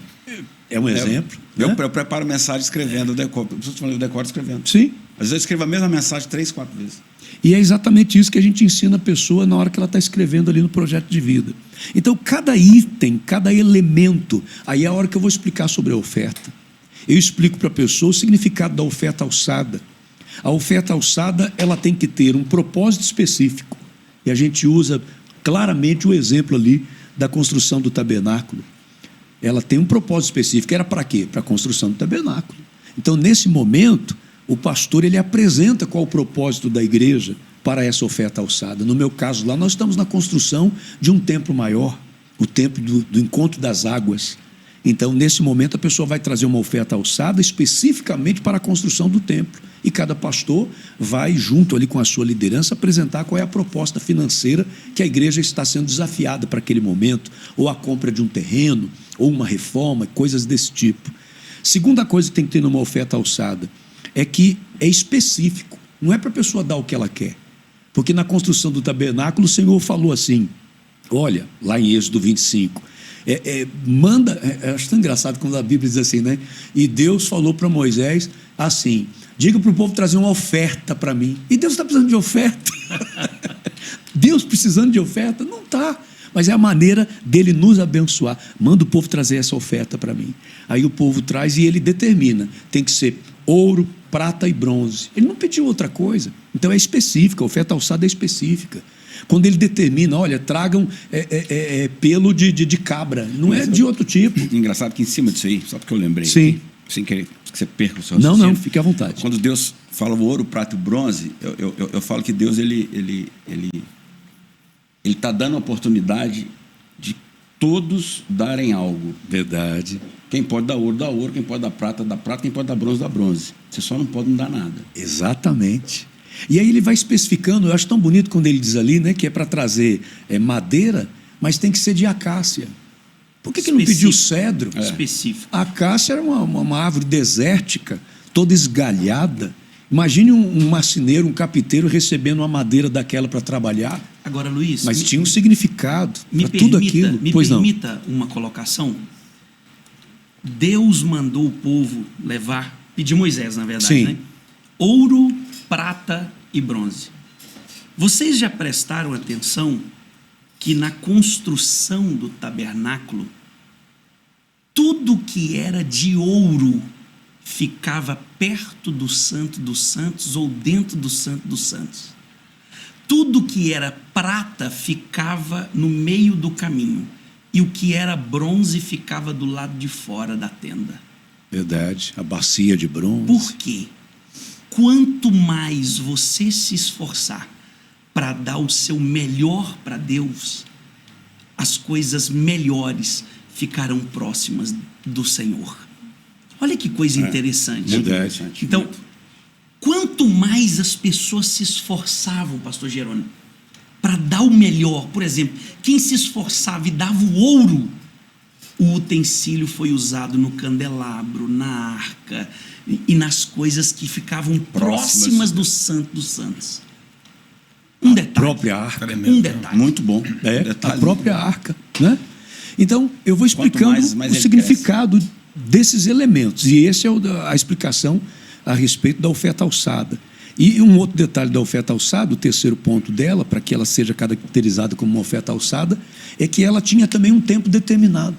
É um exemplo. Eu preparo mensagem escrevendo, eu decoro escrevendo. Sim. Às vezes eu escrevo a mesma mensagem 3, 4 vezes. E é exatamente isso que a gente ensina a pessoa na hora que ela está escrevendo ali no projeto de vida. Então, cada item, cada elemento, aí é a hora que eu vou explicar sobre a oferta. Eu explico para a pessoa o significado da oferta alçada. A oferta alçada, ela tem que ter um propósito específico. E a gente usa claramente o exemplo ali da construção do tabernáculo. Ela tem um propósito específico. Era para quê? Para a construção do tabernáculo. Então, nesse momento, o pastor ele apresenta qual o propósito da igreja para essa oferta alçada. No meu caso lá, nós estamos na construção de um templo maior, o templo do encontro das águas. Então, nesse momento, a pessoa vai trazer uma oferta alçada especificamente para a construção do templo. E cada pastor vai, junto ali com a sua liderança, apresentar qual é a proposta financeira que a igreja está sendo desafiada para aquele momento, ou a compra de um terreno, ou uma reforma, coisas desse tipo. Segunda coisa que tem que ter numa oferta alçada é que é específico, não é para a pessoa dar o que ela quer. Porque na construção do tabernáculo o Senhor falou assim, olha, lá em Êxodo 25, acho tão engraçado quando a Bíblia diz assim, né? E Deus falou para Moisés assim, diga para o povo trazer uma oferta para mim. E Deus está precisando de oferta? Deus precisando de oferta? Não está. Mas é a maneira dele nos abençoar. Manda o povo trazer essa oferta para mim. Aí o povo traz e ele determina. Tem que ser ouro, prata e bronze. Ele não pediu outra coisa. Então é específica, a oferta alçada é específica. Quando ele determina, olha, tragam pelo de cabra, não é de outro tipo. Engraçado que em cima disso aí, só porque eu lembrei. Sim. Aqui, sem querer que você perca o seu raciocínio. Não, fique à vontade. Quando Deus fala o ouro, prata e o bronze, eu falo que Deus ele está dando a oportunidade de todos darem algo. Verdade. Quem pode dar ouro, dá ouro. Quem pode dar prata, dá prata. Quem pode dar bronze, dá bronze. Você só não pode dar nada. Exatamente. E aí ele vai especificando, eu acho tão bonito quando ele diz ali, né, que é para trazer madeira, mas tem que ser de acácia. Por que não pediu cedro? Específico. A acácia era uma árvore desértica, toda esgalhada. Imagine um marceneiro, um capiteiro recebendo uma madeira daquela para trabalhar. Agora, Luiz... Mas tinha um significado para tudo aquilo. Me permita uma colocação. Deus mandou o povo levar, pediu Moisés, na verdade, Sim. né? Ouro, prata e bronze. Vocês já prestaram atenção que na construção do tabernáculo, tudo que era de ouro ficava perto do Santo dos Santos ou dentro do Santo dos Santos. Tudo que era prata ficava no meio do caminho e o que era bronze ficava do lado de fora da tenda. Verdade, a bacia de bronze. Por quê? Quanto mais você se esforçar para dar o seu melhor para Deus, as coisas melhores ficarão próximas do Senhor. Olha que coisa interessante. Verdade. Então, quanto mais as pessoas se esforçavam, pastor Jerônimo, para dar o melhor, por exemplo, quem se esforçava e dava o ouro, o utensílio foi usado no candelabro, na arca e nas coisas que ficavam próximas do Santo dos Santos. Um detalhe. A própria arca. Um detalhe. Muito bom. A própria arca, né? Então, eu vou explicando mais o significado desses elementos. E essa é a explicação a respeito da oferta alçada. E um outro detalhe da oferta alçada, o terceiro ponto dela, para que ela seja caracterizada como uma oferta alçada, é que ela tinha também um tempo determinado.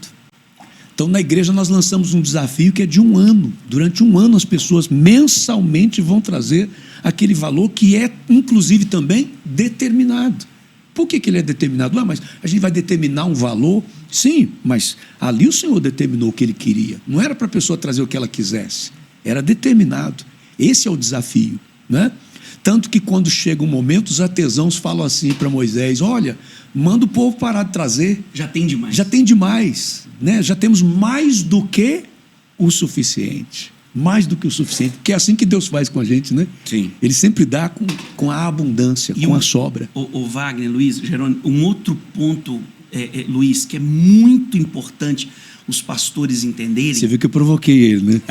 Então, na igreja, nós lançamos um desafio que é de 1 ano. Durante 1 ano, as pessoas mensalmente vão trazer aquele valor que é, inclusive, também determinado. Por que ele é determinado? Mas a gente vai determinar um valor? Sim, mas ali o Senhor determinou o que Ele queria. Não era para a pessoa trazer o que ela quisesse. Era determinado. Esse é o desafio, né? Tanto que quando chega um momento, os artesãos falam assim para Moisés, olha, manda o povo parar de trazer. Já tem demais. Já tem demais, né? Já temos mais do que o suficiente. Mais do que o suficiente. Porque é assim que Deus faz com a gente, né? Sim. Ele sempre dá com a abundância, com a sobra. O Wagner, Luiz, Jerônimo, um outro ponto, Luiz, que é muito importante os pastores entenderem. Você viu que eu provoquei ele, né?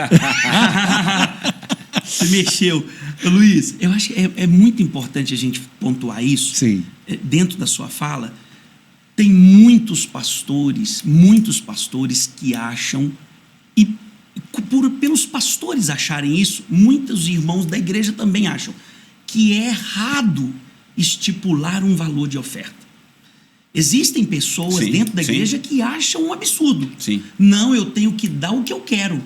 Você mexeu. Luiz, eu acho que é muito importante a gente pontuar isso. Sim. Dentro da sua fala, tem muitos pastores que acham, e pelos pastores acharem isso, muitos irmãos da igreja também acham, que é errado estipular um valor de oferta. Existem pessoas dentro da igreja que acham um absurdo. Sim. Não, eu tenho que dar o que eu quero.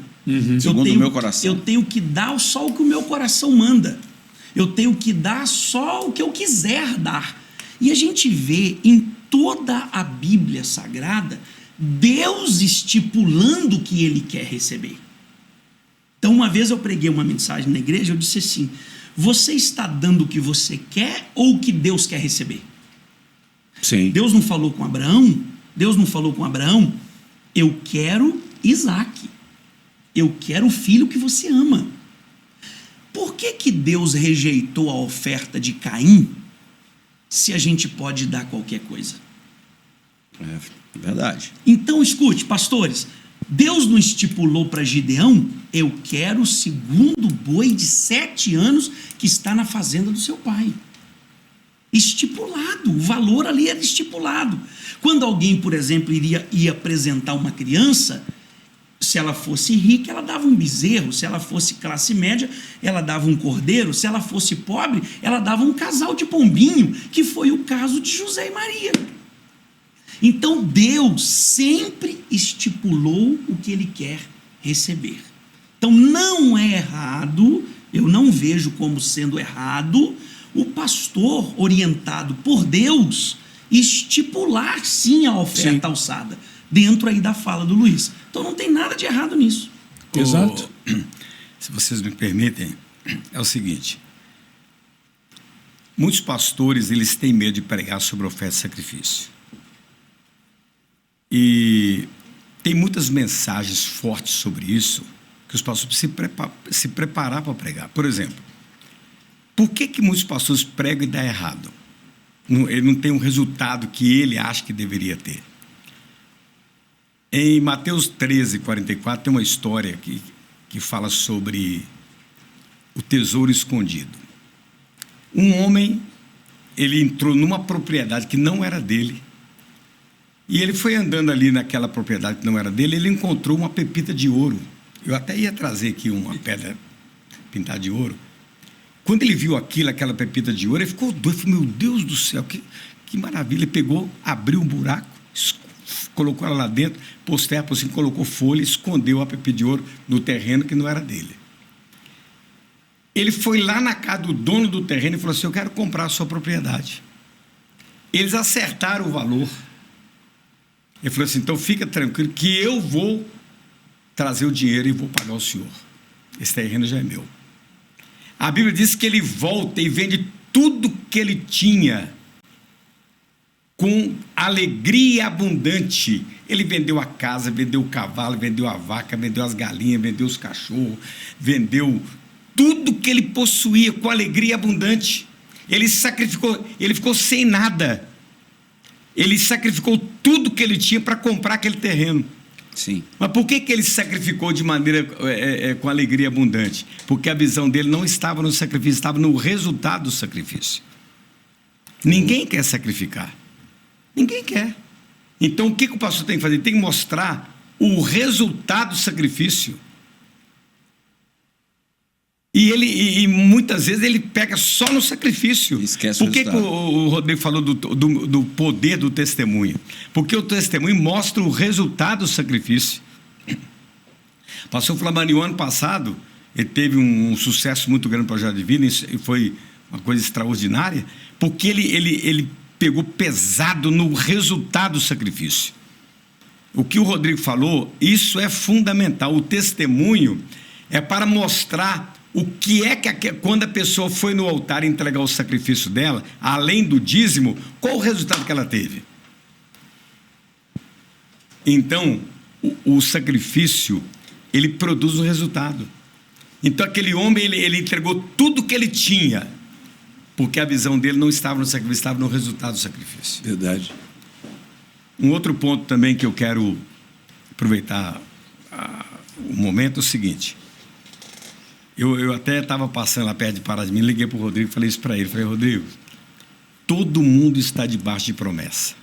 Segundo o meu coração. Eu tenho que dar só o que o meu coração manda. Eu tenho que dar só o que eu quiser dar. E a gente vê em toda a Bíblia Sagrada Deus estipulando o que Ele quer receber. Então, uma vez eu preguei uma mensagem na igreja, eu disse assim, você está dando o que você quer ou o que Deus quer receber? Sim. Deus não falou com Abraão? Deus não falou com Abraão? Eu quero Isaac. Eu quero o filho que você ama. Por que Deus rejeitou a oferta de Caim se a gente pode dar qualquer coisa? É verdade. Então, escute, pastores, Deus não estipulou para Gideão: eu quero o segundo boi de 7 anos que está na fazenda do seu pai. Estipulado, o valor ali era estipulado. Quando alguém, por exemplo, ia apresentar uma criança, se ela fosse rica, ela dava um bezerro; se ela fosse classe média, ela dava um cordeiro; se ela fosse pobre, ela dava um casal de pombinho, que foi o caso de José e Maria. Então Deus sempre estipulou o que Ele quer receber. Então não é errado, eu não vejo como sendo errado, o pastor, orientado por Deus, estipular sim a oferta alçada, dentro aí da fala do Luiz. Então não tem nada de errado nisso. Exato. Se vocês me permitem, é o seguinte: muitos pastores, eles têm medo de pregar sobre oferta e sacrifício. E tem muitas mensagens fortes sobre isso que os pastores precisam se preparar para pregar. Por exemplo, por que muitos pastores pregam e dá errado? Ele não tem um resultado que ele acha que deveria ter. Em Mateus 13:44 tem uma história que fala sobre o tesouro escondido. Um homem, ele entrou numa propriedade que não era dele, e ele foi andando ali naquela propriedade que não era dele, ele encontrou uma pepita de ouro. Eu até ia trazer aqui uma pedra pintada de ouro. Quando ele viu aquela pepita de ouro, ele ficou doido. Falou: meu Deus do céu, que maravilha. Ele pegou, abriu um buraco, colocou ela lá dentro, pôs terra por cima, colocou folha, escondeu a pepita de ouro no terreno que não era dele. Ele foi lá na casa do dono do terreno e falou assim: eu quero comprar a sua propriedade. Eles acertaram o valor. Ele falou assim: então fica tranquilo que eu vou trazer o dinheiro e vou pagar o senhor. Esse terreno já é meu. A Bíblia diz que ele volta e vende tudo que ele tinha com alegria abundante. Ele vendeu a casa, vendeu o cavalo, vendeu a vaca, vendeu as galinhas, vendeu os cachorros, vendeu tudo que ele possuía com alegria abundante. Ele sacrificou, ele ficou sem nada. Ele sacrificou tudo que ele tinha para comprar aquele terreno. Sim. Mas por que ele sacrificou de maneira com alegria abundante? Porque a visão dele não estava no sacrifício, estava no resultado do sacrifício. Ninguém quer sacrificar. Ninguém quer. Então o que o pastor tem que fazer? Tem que mostrar o resultado do sacrifício. E muitas vezes ele pega só no sacrifício. Esquece Por que o Rodrigo falou do poder do testemunho? Porque o testemunho mostra o resultado do sacrifício. O pastor Flamarion, ano passado, ele teve um sucesso muito grande no Projeto Divino, e foi uma coisa extraordinária, porque ele pegou pesado no resultado do sacrifício. O que o Rodrigo falou, isso é fundamental. O testemunho é para mostrar o que é que quando a pessoa foi no altar entregar o sacrifício dela, além do dízimo, qual o resultado que ela teve? Então, o sacrifício, ele produz o resultado. Então, aquele homem, ele entregou tudo que ele tinha, porque a visão dele não estava no sacrifício, estava no resultado do sacrifício. Verdade. Um outro ponto também que eu quero aproveitar o momento é o seguinte. Eu até estava passando lá perto de Pará de Minas, liguei para o Rodrigo e falei isso para ele. Falei: Rodrigo, todo mundo está debaixo de promessa.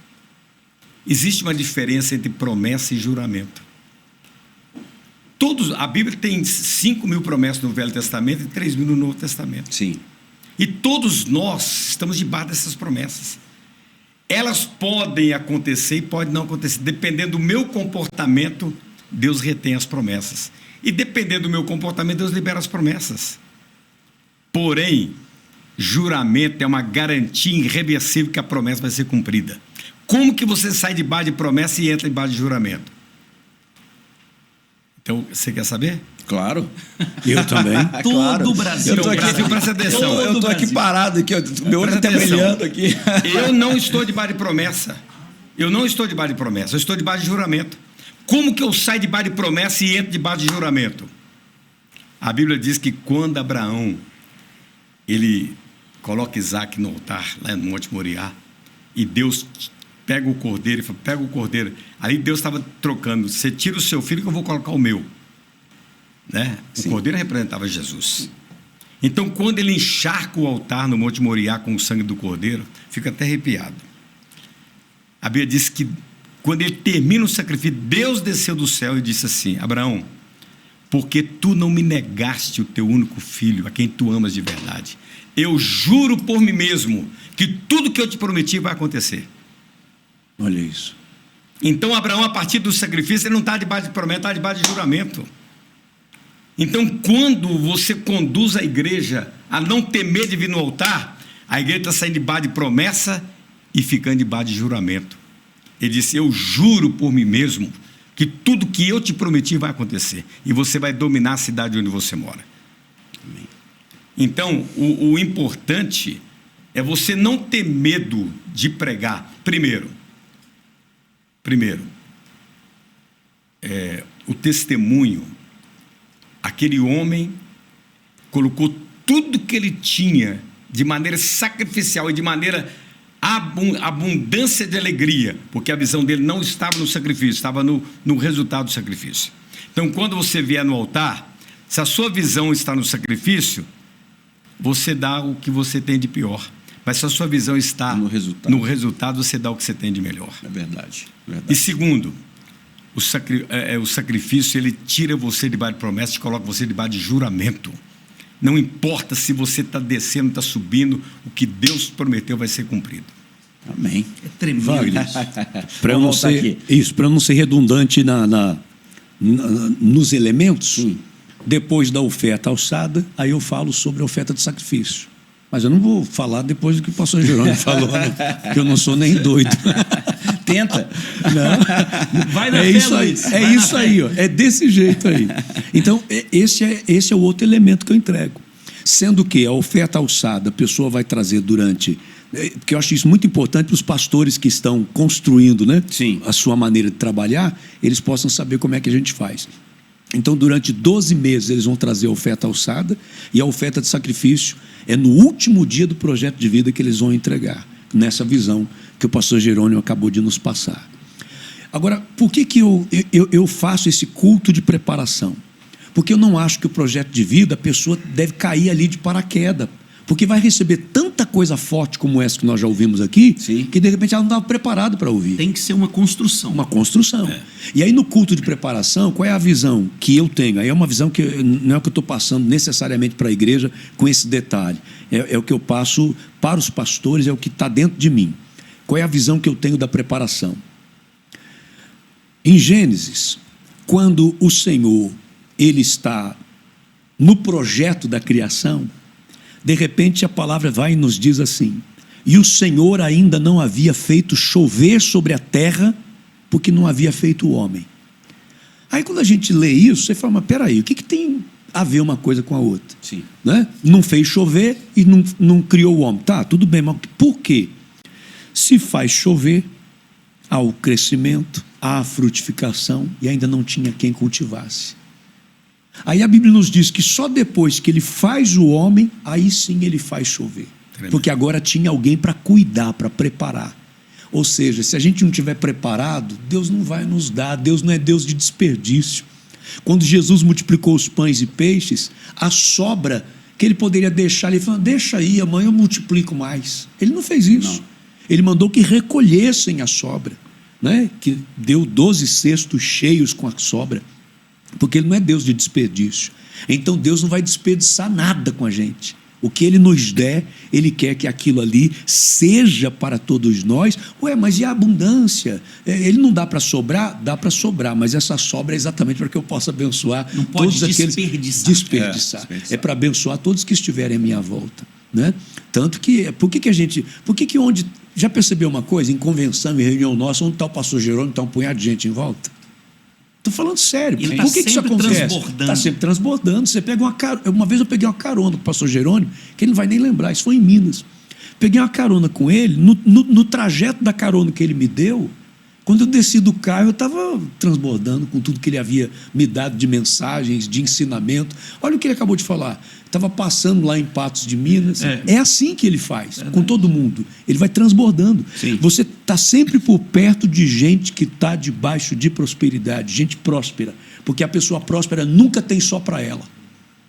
Existe uma diferença entre promessa e juramento. A Bíblia tem 5.000 promessas no Velho Testamento e 3.000 no Novo Testamento. Sim. E todos nós estamos debaixo dessas promessas. Elas podem acontecer e podem não acontecer. Dependendo do meu comportamento, Deus retém as promessas. E dependendo do meu comportamento, Deus libera as promessas. Porém, juramento é uma garantia irreversível que a promessa vai ser cumprida. Como que você sai debaixo de promessa e entra debaixo de juramento? Então, você quer saber? Claro. Eu também. Todo o Brasil. Eu estou aqui, presta atenção. Eu estou aqui parado, aqui, meu olho está brilhando aqui. Eu não estou debaixo de promessa. Eu não estou debaixo de promessa, eu estou debaixo de juramento. Como que eu saio debaixo de promessa e entro debaixo de juramento? A Bíblia diz que quando Abraão ele coloca Isaac no altar, lá no Monte Moriá, e Deus pega o cordeiro e fala, pega o cordeiro. Ali Deus estava trocando, você tira o seu filho que eu vou colocar o meu. Né? O cordeiro representava Jesus. Então, quando ele encharca o altar no Monte Moriá com o sangue do cordeiro, fica até arrepiado. A Bíblia diz que quando ele termina o sacrifício, Deus desceu do céu e disse assim, Abraão, porque tu não me negaste o teu único filho, a quem tu amas de verdade, eu juro por mim mesmo que tudo que eu te prometi vai acontecer. Olha isso. Então Abraão, a partir do sacrifício, ele não está debaixo de promessa, está debaixo de juramento. Então, quando você conduz a igreja a não temer de vir no altar, a igreja está saindo debaixo de promessa e ficando debaixo de juramento. Ele disse, eu juro por mim mesmo que tudo que eu te prometi vai acontecer. E você vai dominar a cidade onde você mora. Amém. Então, o importante é você não ter medo de pregar. Primeiro, o testemunho. Aquele homem colocou tudo que ele tinha de maneira sacrificial e de maneira abundância de alegria, porque a visão dele não estava no sacrifício, estava no resultado do sacrifício. Então, quando você vier no altar, se a sua visão está no sacrifício, você dá o que você tem de pior. Mas se a sua visão está no resultado, você dá o que você tem de melhor. É verdade. E segundo, o sacrifício, ele tira você debaixo de promessa e coloca você debaixo de juramento. Não importa se você está descendo, está subindo, o que Deus prometeu vai ser cumprido. Amém. É tremendo isso. Para eu não ser redundante nos elementos, depois da oferta alçada, aí eu falo sobre a oferta de sacrifício. Mas eu não vou falar depois do que o pastor Jerônimo falou, porque eu não sou nem doido. Tenta. Não. Vai na fé, isso aí, Luiz. é isso aí, ó, é desse jeito aí. Então, esse é o outro elemento que eu entrego. Sendo que a oferta alçada, a pessoa vai trazer durante... Porque eu acho isso muito importante para os pastores que estão construindo, né, a sua maneira de trabalhar, eles possam saber como é que a gente faz. Então, durante 12 meses, eles vão trazer a oferta alçada e a oferta de sacrifício é no último dia do projeto de vida que eles vão entregar, nessa visão que o pastor Jerônimo acabou de nos passar. Agora, por que eu faço esse culto de preparação? Porque eu não acho que o projeto de vida, a pessoa deve cair ali de paraquedas, porque vai receber tanta coisa forte como essa que nós já ouvimos aqui, que de repente ela não estava preparada para ouvir. Tem que ser uma construção. Uma construção. E aí no culto de preparação, qual é a visão que eu tenho? Aí é uma visão que não é o que eu estou passando necessariamente para a igreja com esse detalhe. É o que eu passo para os pastores, é o que está dentro de mim. Qual é a visão que eu tenho da preparação? Em Gênesis, quando o Senhor ele está no projeto da criação, de repente a palavra vai e nos diz assim, e o Senhor ainda não havia feito chover sobre a terra, porque não havia feito o homem. Aí quando a gente lê isso, você fala, mas peraí, o que tem a ver uma coisa com a outra? Sim. Né? Não fez chover e não criou o homem. Tá, tudo bem, mas por quê? Se faz chover, há o crescimento, há a frutificação e ainda não tinha quem cultivasse. Aí a Bíblia nos diz que só depois que ele faz o homem, aí sim ele faz chover. Tremendo. Porque agora tinha alguém para cuidar, para preparar. Ou seja, se a gente não estiver preparado, Deus não vai nos dar, Deus não é Deus de desperdício. Quando Jesus multiplicou os pães e peixes, a sobra que ele poderia deixar, ele falou, deixa aí, amanhã eu multiplico mais. Ele não fez isso. Não. Ele mandou que recolhessem a sobra, né? Que deu 12 cestos cheios com a sobra. Porque ele não é Deus de desperdício. Então Deus não vai desperdiçar nada com a gente. O que ele nos der, ele quer que aquilo ali seja para todos nós. Ué, mas e a abundância? Ele não dá para sobrar? Dá para sobrar, mas essa sobra é exatamente para que eu possa abençoar não pode todos aqueles... Desperdiçar. É para abençoar todos que estiverem à minha volta, né? Tanto que, por que onde... Já percebeu uma coisa? Em convenção, em reunião nossa, onde está o pastor Jerônimo, está um punhado de gente em volta? Estou falando sério. Ele por que isso acontece? Está sempre transbordando. Você pega uma vez eu peguei uma carona com o pastor Jerônimo, que ele não vai nem lembrar, isso foi em Minas. Peguei uma carona com ele, no trajeto da carona que ele me deu, Quando eu desci do carro, eu estava transbordando com tudo que ele havia me dado de mensagens, de ensinamento. Olha o que ele acabou de falar. Estava passando lá em Patos de Minas. É assim que ele faz, com todo mundo. Ele vai transbordando. Sim. Você está sempre por perto de gente que está debaixo de prosperidade, gente próspera. Porque a pessoa próspera nunca tem só para ela.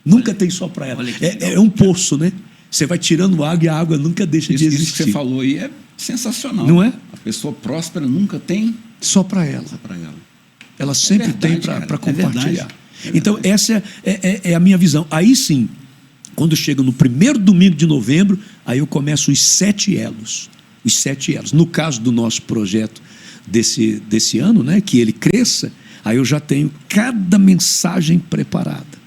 Nunca tem só para ela. É um poço, né? Você vai tirando água e a água nunca deixa de existir. Isso que você falou aí é sensacional. Não é? A pessoa próspera nunca tem só para ela. só para ela. Ela sempre verdade, tem cara. para É compartilhar. verdade. Então, essa é a minha visão. Aí sim, quando chega no primeiro domingo de novembro, aí eu começo os 7 elos. Os 7 elos. No caso do nosso projeto desse ano, né, que ele cresça, aí eu já tenho cada mensagem preparada.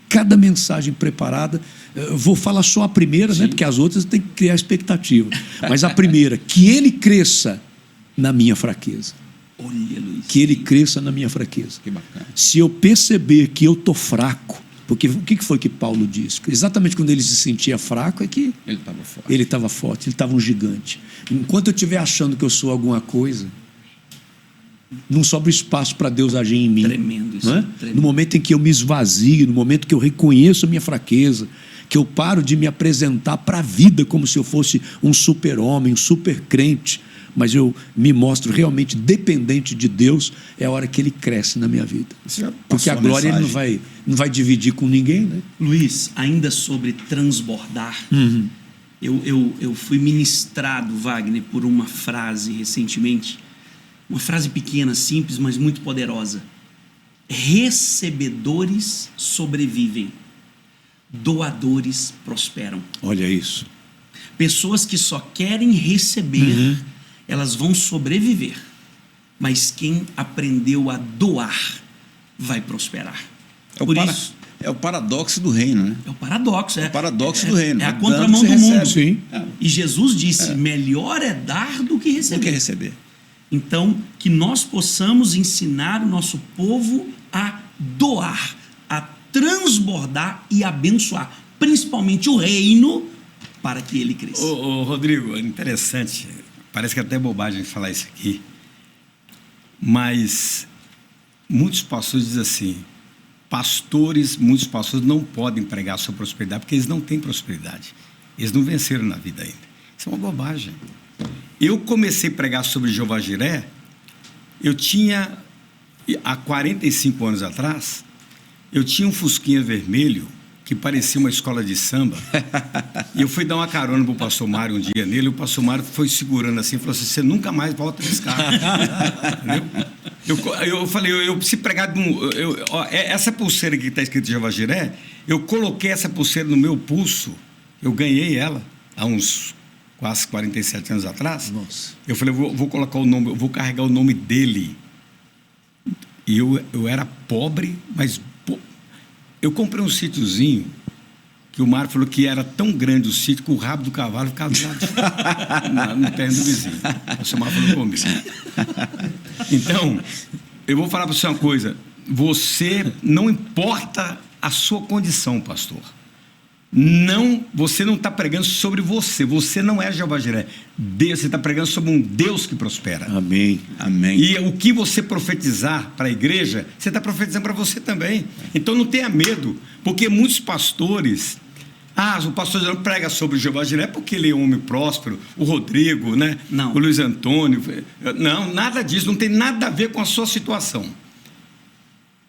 Cada mensagem preparada. Eu vou falar só a primeira, né, porque as outras tem que criar expectativa. Mas a primeira, que ele cresça na minha fraqueza. Olha, Luiz. Que ele cresça na minha fraqueza. Que bacana. Se eu perceber que eu estou fraco, porque o que foi que Paulo disse? Exatamente quando ele se sentia fraco é que Ele estava forte. ele estava forte, ele estava um gigante. Enquanto eu estiver achando que eu sou alguma coisa, não sobra espaço para Deus agir em mim. Tremendo isso. Não é? Tremendo. No momento em que eu me esvazio, no momento que eu reconheço a minha fraqueza, que eu paro de me apresentar para a vida como se eu fosse um super-homem, um super-crente, mas eu me mostro realmente dependente de Deus, é a hora que ele cresce na minha vida. Você já Porque a passou glória ele mensagem. não vai dividir com ninguém, né? Luiz, ainda sobre transbordar, eu fui ministrado, Wagner, por uma frase recentemente, uma frase pequena, simples, mas muito poderosa. Recebedores sobrevivem, doadores prosperam. Olha isso. Pessoas que só querem receber, elas vão sobreviver. Mas quem aprendeu a doar vai prosperar. Por isso, É o paradoxo do reino, né? é o paradoxo. É o paradoxo do reino. É a Dando contramão que do você mundo. recebe. Sim. E Jesus disse, melhor é dar do que Você receber. quer receber. Então, que nós possamos ensinar o nosso povo a doar, a transbordar e abençoar, principalmente o reino, para que ele cresça. Ô, Rodrigo, é interessante, parece que é até bobagem falar isso aqui, mas muitos pastores dizem assim, muitos pastores não podem pregar sobre prosperidade porque eles não têm prosperidade, eles não venceram na vida ainda. Isso é uma bobagem. Eu comecei a pregar sobre Jeová Jiré, eu tinha, há 45 anos atrás, eu tinha um fusquinha vermelho que parecia uma escola de samba. E eu fui dar uma carona pro pastor Mário um dia nele, e o pastor Mário foi segurando assim, falou assim, você nunca mais volta nesse carro. Entendeu? Eu falei, eu preciso pregar essa pulseira que está escrito Jeová Jiré, eu coloquei essa pulseira no meu pulso, eu ganhei ela há uns quase 47 anos atrás. Nossa. Eu falei, vou colocar o nome, eu vou carregar o nome dele. E eu era pobre, mas eu comprei um sítiozinho que o Mário falou que era tão grande o sítio que o rabo do cavalo ficava do lado de fora, no terreno do vizinho. O Mário falou comigo. Então, eu vou falar para você uma coisa. Você, não importa a sua condição, pastor. Você não está pregando sobre você. Você não é Jeová Jiré. Você está pregando sobre um Deus que prospera. Amém. Amém. E o que você profetizar para a igreja, você está profetizando para você também. Então não tenha medo, porque muitos pastores... o pastor Jerônimo prega sobre Jeová Jiré porque ele é um homem próspero, o Rodrigo, né? Não. O Luiz Antônio. Não, nada disso, não tem nada a ver com a sua situação.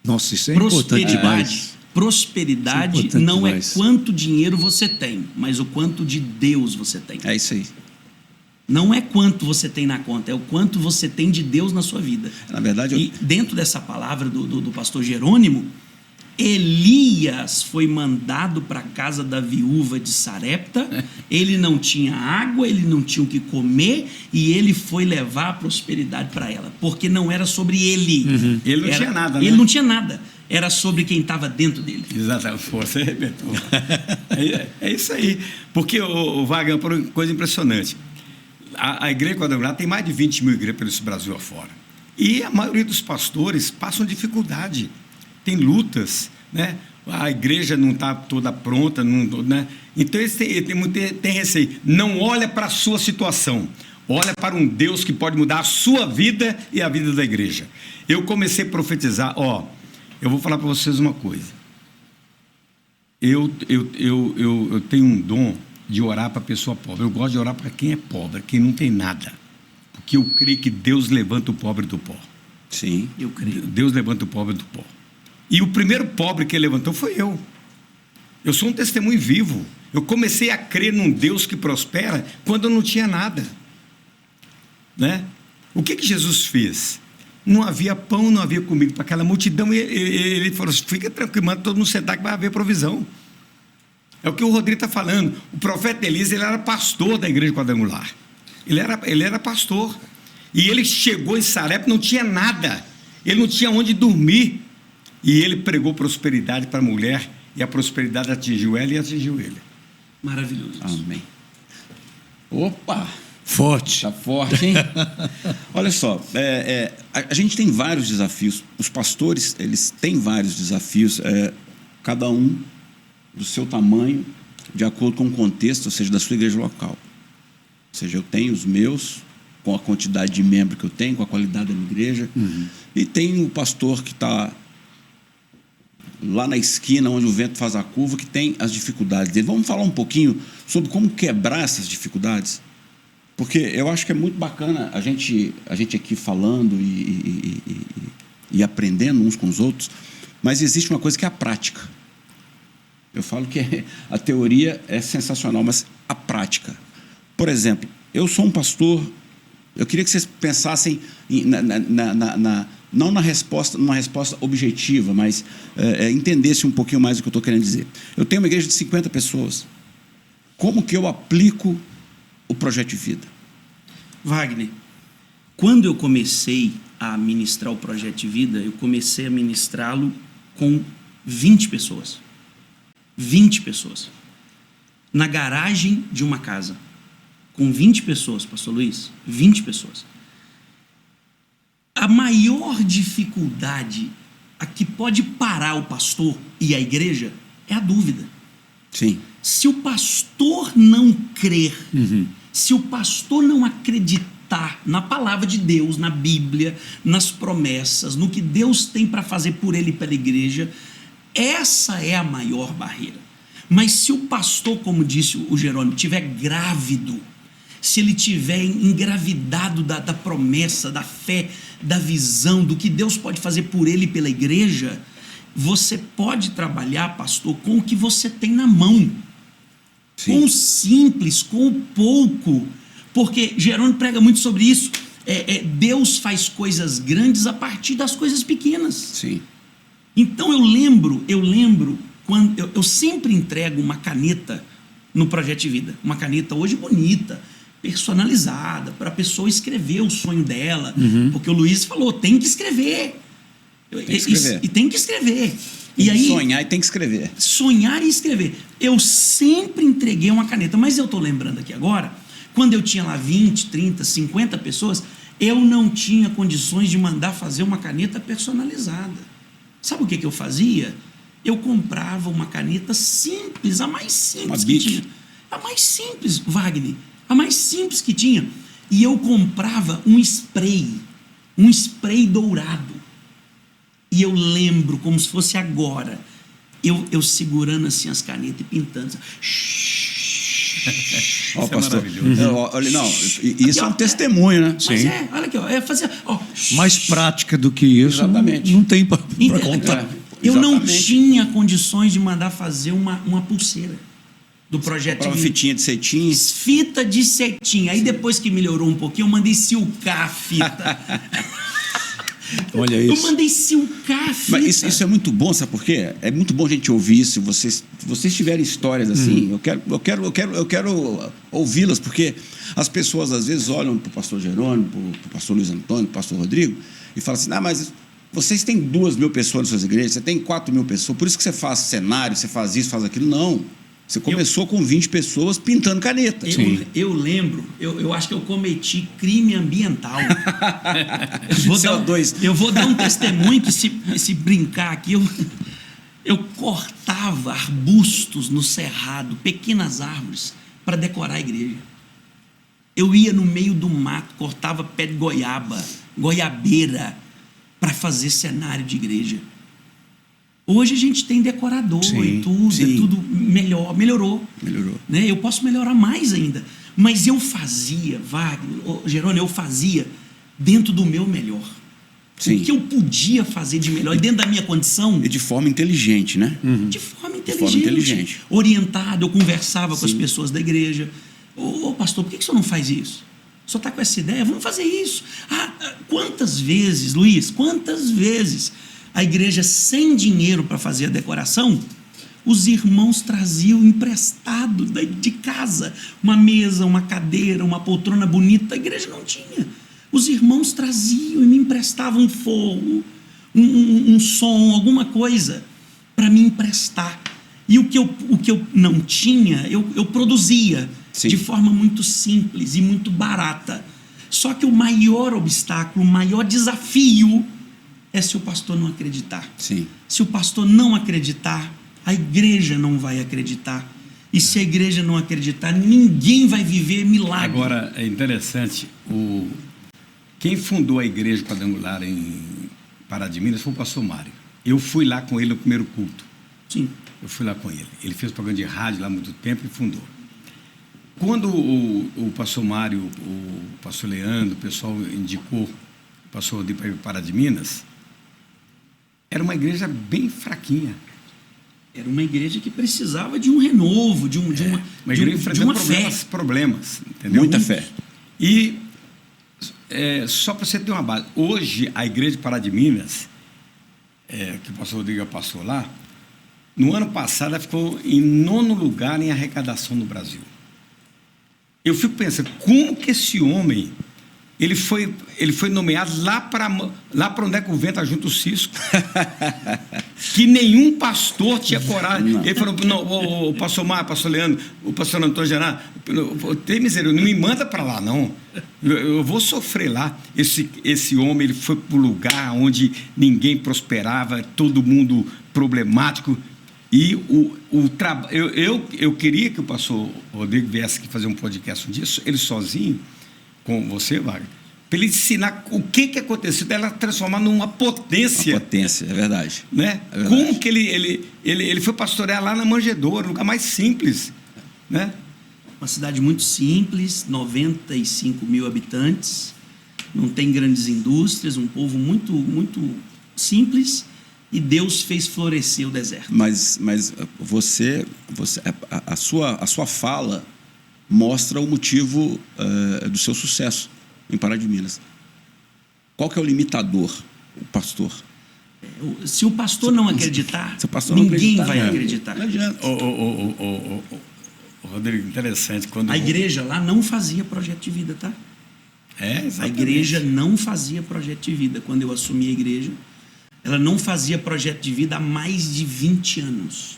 Nossa, isso é importante demais. Prosperidade Isso é importante não demais. é quanto dinheiro você tem, mas o quanto de Deus você tem. É isso aí. Não é quanto você tem na conta, é o quanto você tem de Deus na sua vida. Na verdade, E dentro dessa palavra do pastor Jerônimo, Elias foi mandado para a casa da viúva de Sarepta, ele não tinha água, ele não tinha o que comer, e ele foi levar a prosperidade para ela, porque não era sobre ele. Ele não tinha nada, né? Ele não tinha nada, era sobre quem estava dentro dele. Exatamente, você arrebentou. É isso aí. Porque, o Wagner, uma coisa impressionante. A Igreja Quadrangular tem mais de 20 mil igrejas pelo Brasil afora. E a maioria dos pastores passam dificuldade. Tem lutas, né? A igreja não está toda pronta, né? Então eles têm receio. Não olha para a sua situação, Olha para um Deus que pode mudar a sua vida e a vida da igreja. Eu comecei a profetizar. Eu vou falar para vocês uma coisa. Eu tenho um dom de orar para a pessoa pobre. Eu gosto de orar para quem é pobre, quem não tem nada. Porque eu creio que Deus levanta o pobre do pó. Sim. Eu creio. Deus levanta o pobre do pó. E o primeiro pobre que ele levantou foi eu. Eu sou um testemunho vivo. Eu comecei a crer num Deus que prospera quando eu não tinha nada. Né? O que Jesus fez? Não havia pão, não havia comida para aquela multidão. Ele falou assim: fica tranquilo, manda todo mundo sentar que vai haver provisão. É o que o Rodrigo está falando. O profeta Elias, ele era pastor da igreja quadrangular. Ele era pastor. E ele chegou em Sarepta, não tinha nada. Ele não tinha onde dormir. E ele pregou prosperidade para a mulher. E a prosperidade atingiu ela e atingiu ele. Maravilhoso. Amém. Opa! Forte. Tá forte, hein? Olha só, a gente tem vários desafios. Os pastores, eles têm vários desafios, cada um do seu tamanho, de acordo com o contexto, ou seja, da sua igreja local. Ou seja, eu tenho os meus, com a quantidade de membros que eu tenho, com a qualidade da minha igreja, e tem o pastor que está lá na esquina, onde o vento faz a curva, que tem as dificuldades dele. Vamos falar um pouquinho sobre como quebrar essas dificuldades? Porque eu acho que é muito bacana a gente aqui falando e aprendendo uns com os outros, mas existe uma coisa que é a prática. Eu falo que a teoria é sensacional, mas a prática. Por exemplo, eu sou um pastor, eu queria que vocês pensassem não numa resposta objetiva, mas entendessem um pouquinho mais o que eu estou querendo dizer. Eu tenho uma igreja de 50 pessoas. Como que eu aplico o projeto de vida? Wagner, quando eu comecei a ministrar o projeto de vida, eu comecei a ministrá-lo com 20 pessoas. 20 pessoas. Na garagem de uma casa. Com 20 pessoas, pastor Luiz. 20 pessoas. A maior dificuldade a que pode parar o pastor e a igreja é a dúvida. Sim. Se o pastor não crer, se o pastor não acreditar na palavra de Deus, na Bíblia, nas promessas, no que Deus tem para fazer por ele e pela igreja, essa é a maior barreira. Mas se o pastor, como disse o Jerônimo, estiver grávido, se ele estiver engravidado da promessa, da fé, da visão, do que Deus pode fazer por ele e pela igreja, você pode trabalhar, pastor, com o que você tem na mão. Sim. Com o simples, com o pouco. Porque Jerônimo prega muito sobre isso. Deus faz coisas grandes a partir das coisas pequenas. Sim. Então eu lembro quando eu sempre entrego uma caneta no projeto de vida. Uma caneta hoje bonita, personalizada, para a pessoa escrever o sonho dela. Porque o Luiz falou, tem que escrever. Tem que escrever. E tem que escrever. Tem e aí, sonhar e tem que escrever. Sonhar e escrever. Eu sempre entreguei uma caneta, mas eu estou lembrando aqui agora, quando eu tinha lá 20, 30, 50 pessoas, eu não tinha condições de mandar fazer uma caneta personalizada. Sabe o que eu fazia? Eu comprava uma caneta simples, a mais simples que tinha. A mais simples, Wagner, a mais simples que tinha. E eu comprava um spray dourado. E eu lembro, como se fosse agora, eu segurando assim as canetas e pintando. Ó, pastor, olha, não, isso é um testemunho, né? Mas olha aqui, fazer. Mais prática do que isso, exatamente. Não tem para contar. Eu não tinha condições de mandar fazer uma pulseira do projeto. Uma fitinha de cetim. Fita de cetim. Aí depois que melhorou um pouquinho, eu mandei silcar a fita. Olha isso. Eu mandei silcar a fita. Mas isso é muito bom, sabe por quê? É muito bom a gente ouvir isso. Se vocês tiverem histórias assim, eu quero ouvi-las, porque as pessoas às vezes olham para o pastor Jerônimo, para o pastor Luiz Antônio, para o pastor Rodrigo, e falam assim, mas vocês têm 2.000 pessoas nas suas igrejas, você tem 4.000 pessoas, por isso que você faz cenário, você faz isso, faz aquilo. Não. Você começou com 20 pessoas pintando caneta. Eu lembro, eu acho que eu cometi crime ambiental. Eu vou dar um testemunho que se brincar aqui, eu cortava arbustos no cerrado, pequenas árvores, para decorar a igreja. Eu ia no meio do mato, cortava pé de goiaba, goiabeira, para fazer cenário de igreja. Hoje a gente tem decorador Sim, e tudo, sim. é tudo melhorou. Né? Eu posso melhorar mais ainda. Mas eu fazia, Wagner, Jerônimo, eu fazia dentro do meu melhor. Sim. O que eu podia fazer de melhor, e dentro da minha condição, E de forma inteligente, né? de forma forma inteligente. orientado, eu conversava com as Sim. pessoas da igreja. Ô pastor, por que o senhor não faz isso? O senhor está com essa ideia? Vamos fazer isso. Quantas vezes, Luiz, quantas vezes a igreja sem dinheiro para fazer a decoração, os irmãos traziam emprestado de casa uma mesa, uma cadeira, uma poltrona bonita, a igreja não tinha. Os irmãos traziam e me emprestavam um forro, um som, alguma coisa para me emprestar. E o que eu não tinha, eu produzia. Sim. De forma muito simples e muito barata. Só que o maior obstáculo, o maior desafio é se o pastor não acreditar. Sim. Se o pastor não acreditar, a igreja não vai acreditar. E se a igreja não acreditar, ninguém vai viver milagre. Agora, é interessante, quem fundou a igreja quadrangular em Pará de Minas foi o pastor Mário. Eu fui lá com ele no primeiro culto. Sim. Eu fui lá com ele. Ele fez programa de rádio lá há muito tempo e fundou. Quando o pastor Mário, o pastor Leandro, o pessoal indicou o pastor Rodrigo para ir para Pará de Minas, era uma igreja bem fraquinha. Era uma igreja que precisava de um renovo, de uma igreja enfrentando fé. problemas, entendeu? Muita fé. E só para você ter uma base, hoje a igreja de Pará de Minas, que o pastor Rodrigo passou lá, no ano passado ela ficou em 9º lugar em arrecadação no Brasil. Eu fico pensando, como que esse homem, ele foi nomeado lá para onde é que o vento ajunta o cisco, que nenhum pastor tinha coragem. Não. Ele falou, não, o pastor Mar, o pastor Leandro, o pastor Antônio Gerard, tem misericórdia, não me manda para lá, não. Eu vou sofrer lá. Esse homem, ele foi para o lugar onde ninguém prosperava, todo mundo problemático. E eu queria que o pastor Rodrigo viesse aqui fazer um podcast um dia, ele sozinho, com você, Wagner, para ele ensinar o que aconteceu, ela transformar numa potência. Uma potência, é verdade. Né? É verdade. Como que ele foi pastorear lá na Manjedoura, um lugar mais simples. Né? Uma cidade muito simples, 95 mil habitantes, não tem grandes indústrias, um povo muito, muito simples. E Deus fez florescer o deserto. Mas você a sua fala mostra o motivo do seu sucesso em Pará de Minas. Qual que é o limitador? O pastor. Se o pastor não acreditar, ninguém vai acreditar. Não adianta. Rodrigo, interessante. A igreja lá não fazia projeto de vida, tá? Exatamente. A igreja não fazia projeto de vida. Quando eu assumi a igreja, ela não fazia projeto de vida há mais de 20 anos.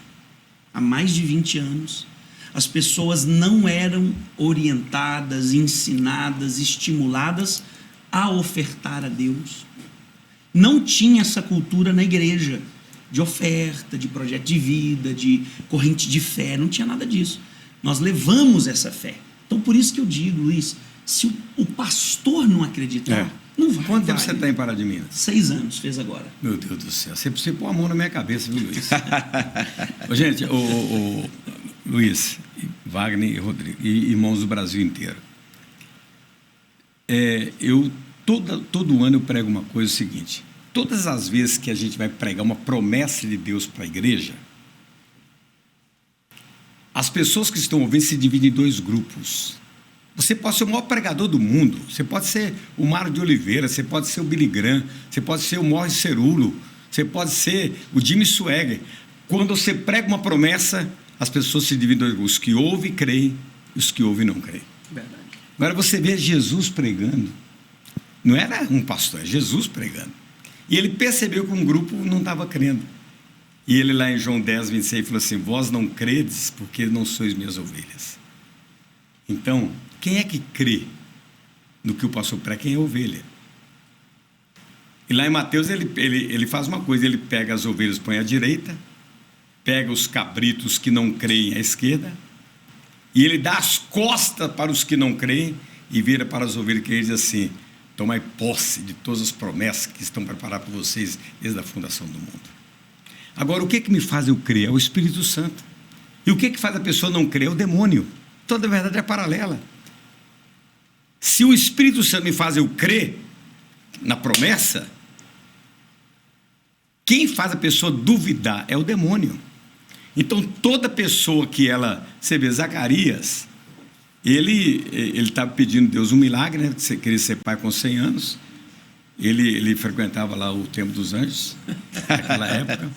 Há mais de 20 anos, as pessoas não eram orientadas, ensinadas, estimuladas a ofertar a Deus. Não tinha essa cultura na igreja de oferta, de projeto de vida, de corrente de fé, não tinha nada disso. Nós levamos essa fé. Então, por isso que eu digo, Luiz, se o pastor não acreditar, não vai. Quanto tempo você está em Pará de Minas? 6 anos, fez agora. Meu Deus do céu, você precisa pôr a mão na minha cabeça, viu, Luiz? Gente, Luiz, Wagner e Rodrigo, e irmãos do Brasil inteiro. Todo ano eu prego uma coisa seguinte: todas as vezes que a gente vai pregar uma promessa de Deus para a igreja, as pessoas que estão ouvindo se dividem em 2 grupos. Você pode ser o maior pregador do mundo, você pode ser o Mário de Oliveira, você pode ser o Billy Graham, você pode ser o Morris Cerulo, você pode ser o Jimmy Swaggart. Quando você prega uma promessa, as pessoas se dividem em 2 grupos: os que ouvem e creem e os que ouvem e não creem. Verdade. Agora você vê Jesus pregando, não era um pastor, é Jesus pregando. E ele percebeu que um grupo não estava crendo. E ele lá em João 10, 26 falou assim: vós não credes porque não sois minhas ovelhas. Então, quem é que crê no que o pastor prega? Quem é a ovelha? E lá em Mateus ele faz uma coisa: ele pega as ovelhas, põe à direita, pega os cabritos que não creem à esquerda, e ele dá as costas para os que não creem, e vira para as ovelhas que ele diz assim: tomai posse de todas as promessas que estão preparadas por vocês desde a fundação do mundo. Agora, o que me faz eu crer? É o Espírito Santo. E o que faz a pessoa não crer? É o demônio. Toda a verdade é paralela. Se o Espírito Santo me faz eu crer na promessa, quem faz a pessoa duvidar é o demônio. Então, toda pessoa que ela... Você vê, Zacarias, ele estava pedindo a Deus um milagre, né? Você queria ser pai com 100 anos. Ele frequentava lá o Templo dos Anjos, naquela época.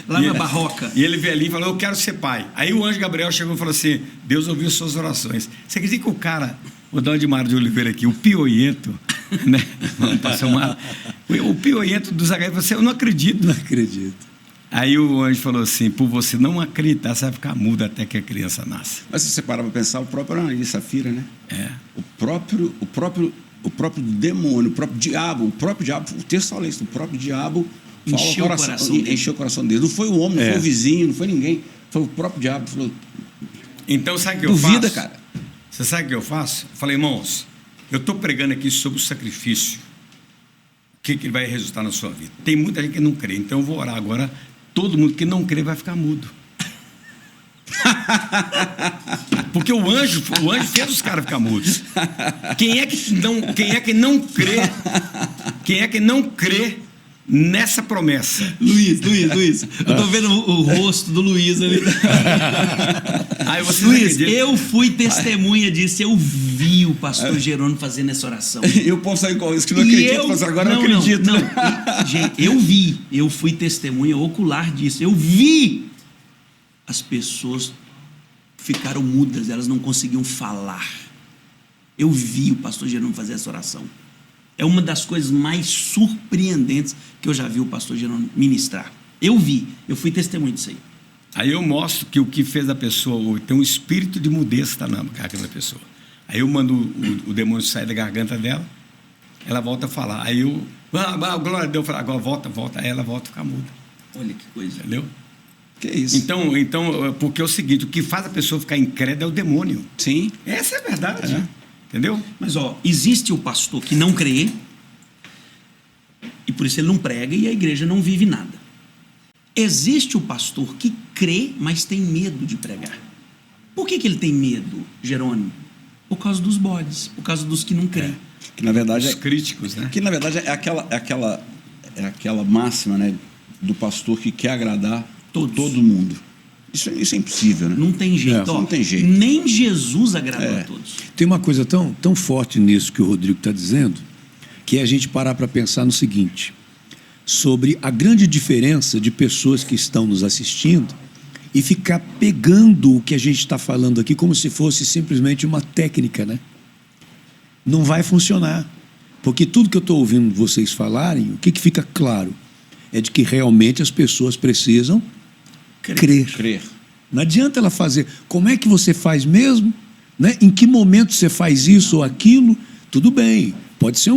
Lá na Barroca. E ele veio ali e falou: eu quero ser pai. Aí o anjo Gabriel chegou e falou assim: Deus ouviu suas orações. Você acredita que o cara, vou dar uma de Mário de Oliveira aqui, o pioiento, né? O pioiento do Zacarias falou assim: eu não acredito. Não acredito. Aí o anjo falou assim: por você não acreditar, você vai ficar mudo até que a criança nasça. Mas se você parar para pensar, o próprio Ananias e Safira, né? O próprio demônio, o próprio diabo, o texto fala isso, o próprio diabo encheu o coração dele. Não foi o homem, não foi o vizinho, não foi ninguém, foi o próprio diabo. Falou, então, sabe o que eu faço? duvida, cara. Você sabe o que eu faço? Eu falei: irmãos, eu estou pregando aqui sobre o sacrifício. O que vai resultar na sua vida? Tem muita gente que não crê, então eu vou orar agora. Todo mundo que não crê vai ficar mudo. Porque o anjo fez os caras ficar mudos. Quem é que não crê nessa promessa? Luiz, eu tô vendo o rosto do Luiz ali. Aí você Luiz, eu fui testemunha disso, eu vi o pastor Jerônimo fazendo essa oração. E o povo saiu com isso, que não acredita, mas agora não acredito. Não. Gente, eu fui testemunha ocular disso, eu vi as pessoas ficaram mudas, elas não conseguiam falar. Eu vi o pastor Jerônimo fazer essa oração. É uma das coisas mais surpreendentes que eu já vi o pastor Jerônimo ministrar. Eu fui testemunha disso aí. Aí eu mostro que o que fez a pessoa, tem um espírito de mudez que está na garganta da pessoa. Aí eu mando o demônio sair da garganta dela, ela volta a falar. Aí eu, glória a Deus, agora volta. Aí ela volta a ficar muda. Olha que coisa. Entendeu? Que isso? Então, porque é o seguinte: o que faz a pessoa ficar incrédula é o demônio. Sim. Essa é a verdade. Entendeu? Mas, existe o pastor que não crê, e por isso ele não prega e a igreja não vive nada. Existe o pastor que crê, mas tem medo de pregar. Por que ele tem medo, Jerônimo? Por causa dos bodes, por causa dos que não creem. Que na verdade Os críticos, né? Que na verdade é aquela máxima, né, do pastor que quer agradar todo mundo. Isso é impossível, né? Não tem jeito. Não tem jeito. Nem Jesus agradou a todos. Tem uma coisa tão forte nisso que o Rodrigo está dizendo, que é a gente parar para pensar no seguinte: sobre a grande diferença de pessoas que estão nos assistindo e ficar pegando o que a gente está falando aqui como se fosse simplesmente uma técnica, né? Não vai funcionar. Porque tudo que eu estou ouvindo vocês falarem, o que fica claro é de que realmente as pessoas precisam crer. Não adianta ela fazer. Como é que você faz mesmo? Né? Em que momento você faz isso ou aquilo? Tudo bem. Pode ser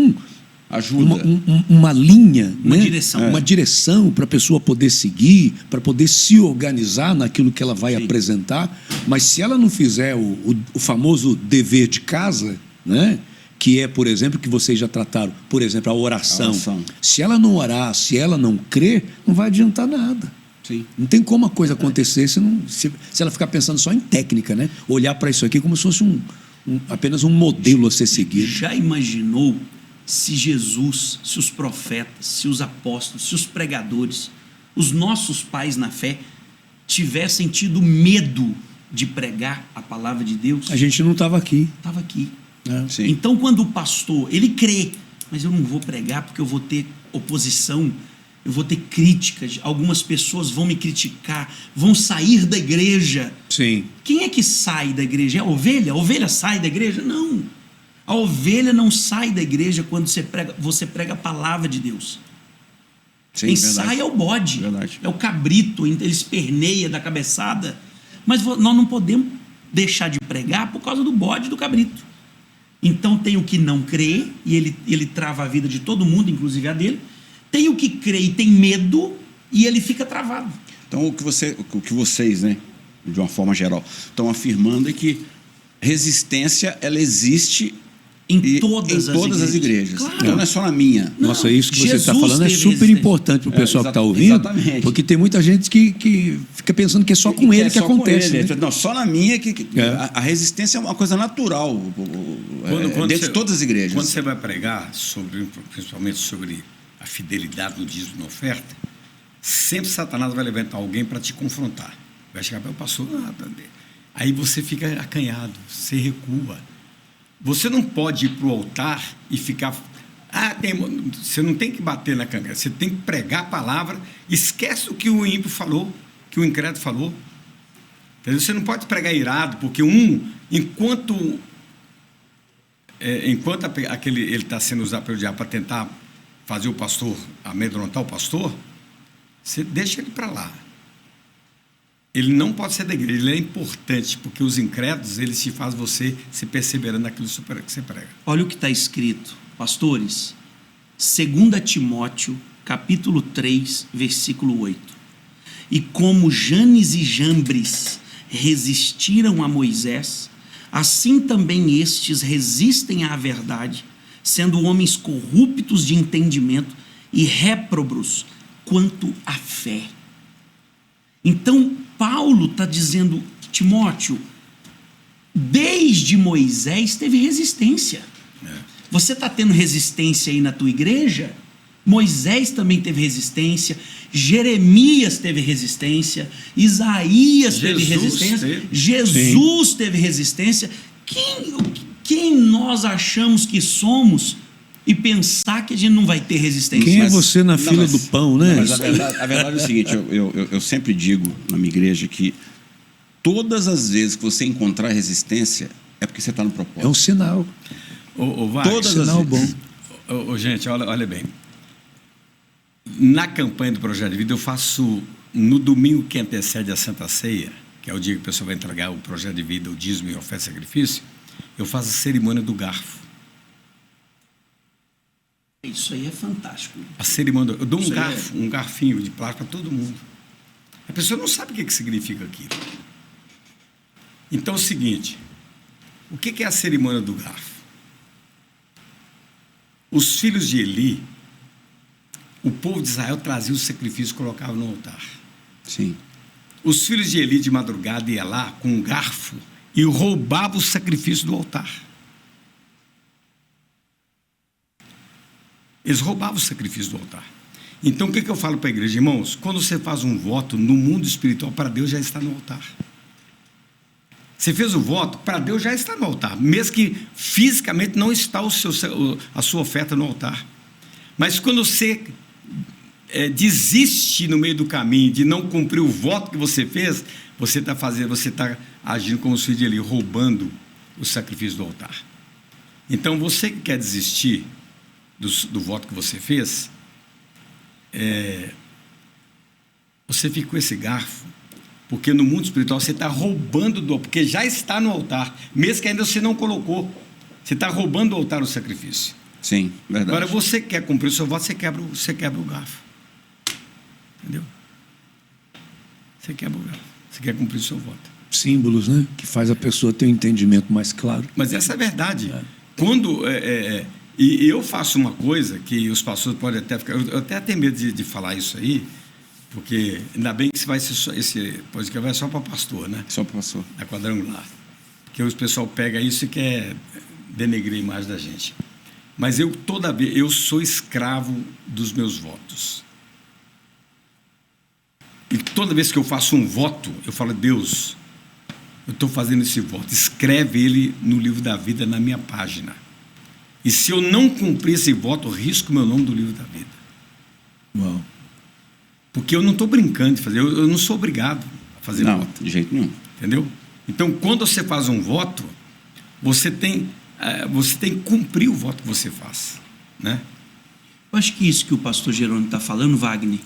ajuda. Uma linha, uma né? direção. Uma direção para a pessoa poder seguir, para poder se organizar naquilo que ela vai apresentar. Mas se ela não fizer o famoso dever de casa, né? Que é, por exemplo, que vocês já trataram, por exemplo, a oração. Se ela não orar, se ela não crer, não vai adiantar nada. Sim. Não tem como a coisa acontecer se ela ficar pensando só em técnica, né? Olhar para isso aqui como se fosse apenas um modelo a ser seguido. Já imaginou se Jesus, se os profetas, se os apóstolos, se os pregadores, os nossos pais na fé tivessem tido medo de pregar a palavra de Deus? A gente não estava aqui. Estava aqui. Sim. Então, quando o pastor, ele crê, mas eu não vou pregar porque eu vou ter oposição, eu vou ter críticas, algumas pessoas vão me criticar, vão sair da igreja. Sim. Quem é que sai da igreja? É a ovelha? A ovelha sai da igreja? Não. A ovelha não sai da igreja quando você prega a palavra de Deus. Sim, Quem verdade. sai é o bode, Verdade. é o cabrito, ele esperneia da cabeçada. Mas nós não podemos deixar de pregar por causa do bode e do cabrito. Então tem o que não crê, e ele trava a vida de todo mundo, inclusive a dele. Tem o que crê e tem medo, e ele fica travado. Então o que vocês, né, de uma forma geral, estão afirmando é que resistência, ela existe Em todas as igrejas. Claro. Então não é só na minha. Não, Nossa, isso que você está Jesus falando é teve super resistência. importante para o pessoal que está ouvindo, Exatamente. porque tem muita gente que fica pensando que é só com ele que só com acontece. ele. Né? Não, só na minha que É. a resistência é uma coisa natural Quando dentro de todas as igrejas. Quando você vai pregar, principalmente sobre a fidelidade no dízimo e na oferta, sempre Satanás vai levantar alguém para te confrontar. Vai chegar para o pastor, aí você fica acanhado, você recua. Você não pode ir para o altar e ficar... você não tem que bater na cangaceira, você tem que pregar a palavra, esquece o que o ímpio falou, que o incrédulo falou. Entendeu? Você não pode pregar irado, porque enquanto ele está sendo usado pelo diabo para tentar fazer o pastor, amedrontar o pastor, você deixa ele para lá. Ele não pode ser da igreja, ele é importante, porque os incrédulos, eles te fazem você se perseverando naquilo que você prega. Olha o que está escrito, pastores, 2 Timóteo, capítulo 3, versículo 8. E como Janes e Jambres resistiram a Moisés, assim também estes resistem à verdade, sendo homens corruptos de entendimento e réprobos quanto à fé. Então, Paulo está dizendo, Timóteo, desde Moisés teve resistência. Você está tendo resistência aí na tua igreja? Moisés também teve resistência, Jeremias teve resistência, Isaías teve resistência, Jesus teve resistência. Quem nós achamos que somos e pensar que a gente não vai ter resistência? Quem é você na fila do pão, né? Mas a verdade é o seguinte, eu sempre digo na minha igreja que todas as vezes que você encontrar resistência é porque você está no propósito. É um sinal. Todas sinal as vezes. bom. Gente, olha bem. Na campanha do Projeto de Vida, eu faço, no domingo que antecede a Santa Ceia, que é o dia que o pessoal vai entregar o Projeto de Vida, o dízimo e oferta e sacrifício, eu faço a cerimônia do garfo. Isso aí é fantástico. A cerimônia, eu dou um garfinho de plástico para todo mundo. A pessoa não sabe o que significa aquilo. Então é o seguinte, o que é a cerimônia do garfo? Os filhos de Eli, o povo de Israel trazia o sacrifício e colocava no altar. Sim. Os filhos de Eli de madrugada iam lá com um garfo e roubavam o sacrifício do altar. Eles roubavam o sacrifício do altar. Então, o que eu falo para a igreja? Irmãos, quando você faz um voto no mundo espiritual, para Deus já está no altar. Você fez o voto, para Deus já está no altar, mesmo que fisicamente não está a sua oferta no altar. Mas quando você desiste no meio do caminho de não cumprir o voto que você fez, você está agindo como os filhos de Eli, roubando o sacrifício do altar. Então, você que quer desistir do voto que você fez, você fica com esse garfo, porque no mundo espiritual você está roubando porque já está no altar, mesmo que ainda você não colocou, você está roubando do altar o sacrifício. Sim, verdade. Agora você quer cumprir o seu voto, você quebra o garfo, entendeu? Você quebra o garfo, você quer cumprir o seu voto. Símbolos, né? Que faz a pessoa ter um entendimento mais claro. Mas essa é a verdade. Quando e eu faço uma coisa que os pastores podem até ficar... Eu até tenho medo de falar isso aí, porque ainda bem que esse podcast vai só para pastor, né? Só para pastor. Da Quadrangular. Porque o pessoal pega isso e quer denegrir a imagem da gente. Mas toda vez, eu sou escravo dos meus votos. E toda vez que eu faço um voto, eu falo, Deus, eu estou fazendo esse voto, escreve ele no livro da vida, na minha página. E se eu não cumprir esse voto, eu risco meu nome do livro da vida. Uau. Porque eu não estou brincando de fazer, eu não sou obrigado a fazer voto. Não, de jeito nenhum. Entendeu? Então, quando você faz um voto, você tem que cumprir o voto que você faz, né? Eu acho que isso que o pastor Jerônimo está falando, Wagner,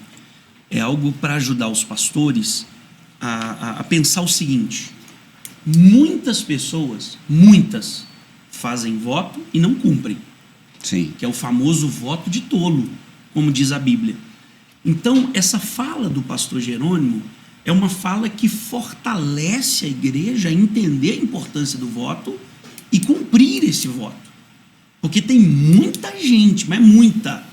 é algo para ajudar os pastores a pensar o seguinte: muitas pessoas, fazem voto e não cumprem. Sim. Que é o famoso voto de tolo, como diz a Bíblia. Então, essa fala do pastor Jerônimo é uma fala que fortalece a igreja a entender a importância do voto e cumprir esse voto. Porque tem muita gente, mas muita,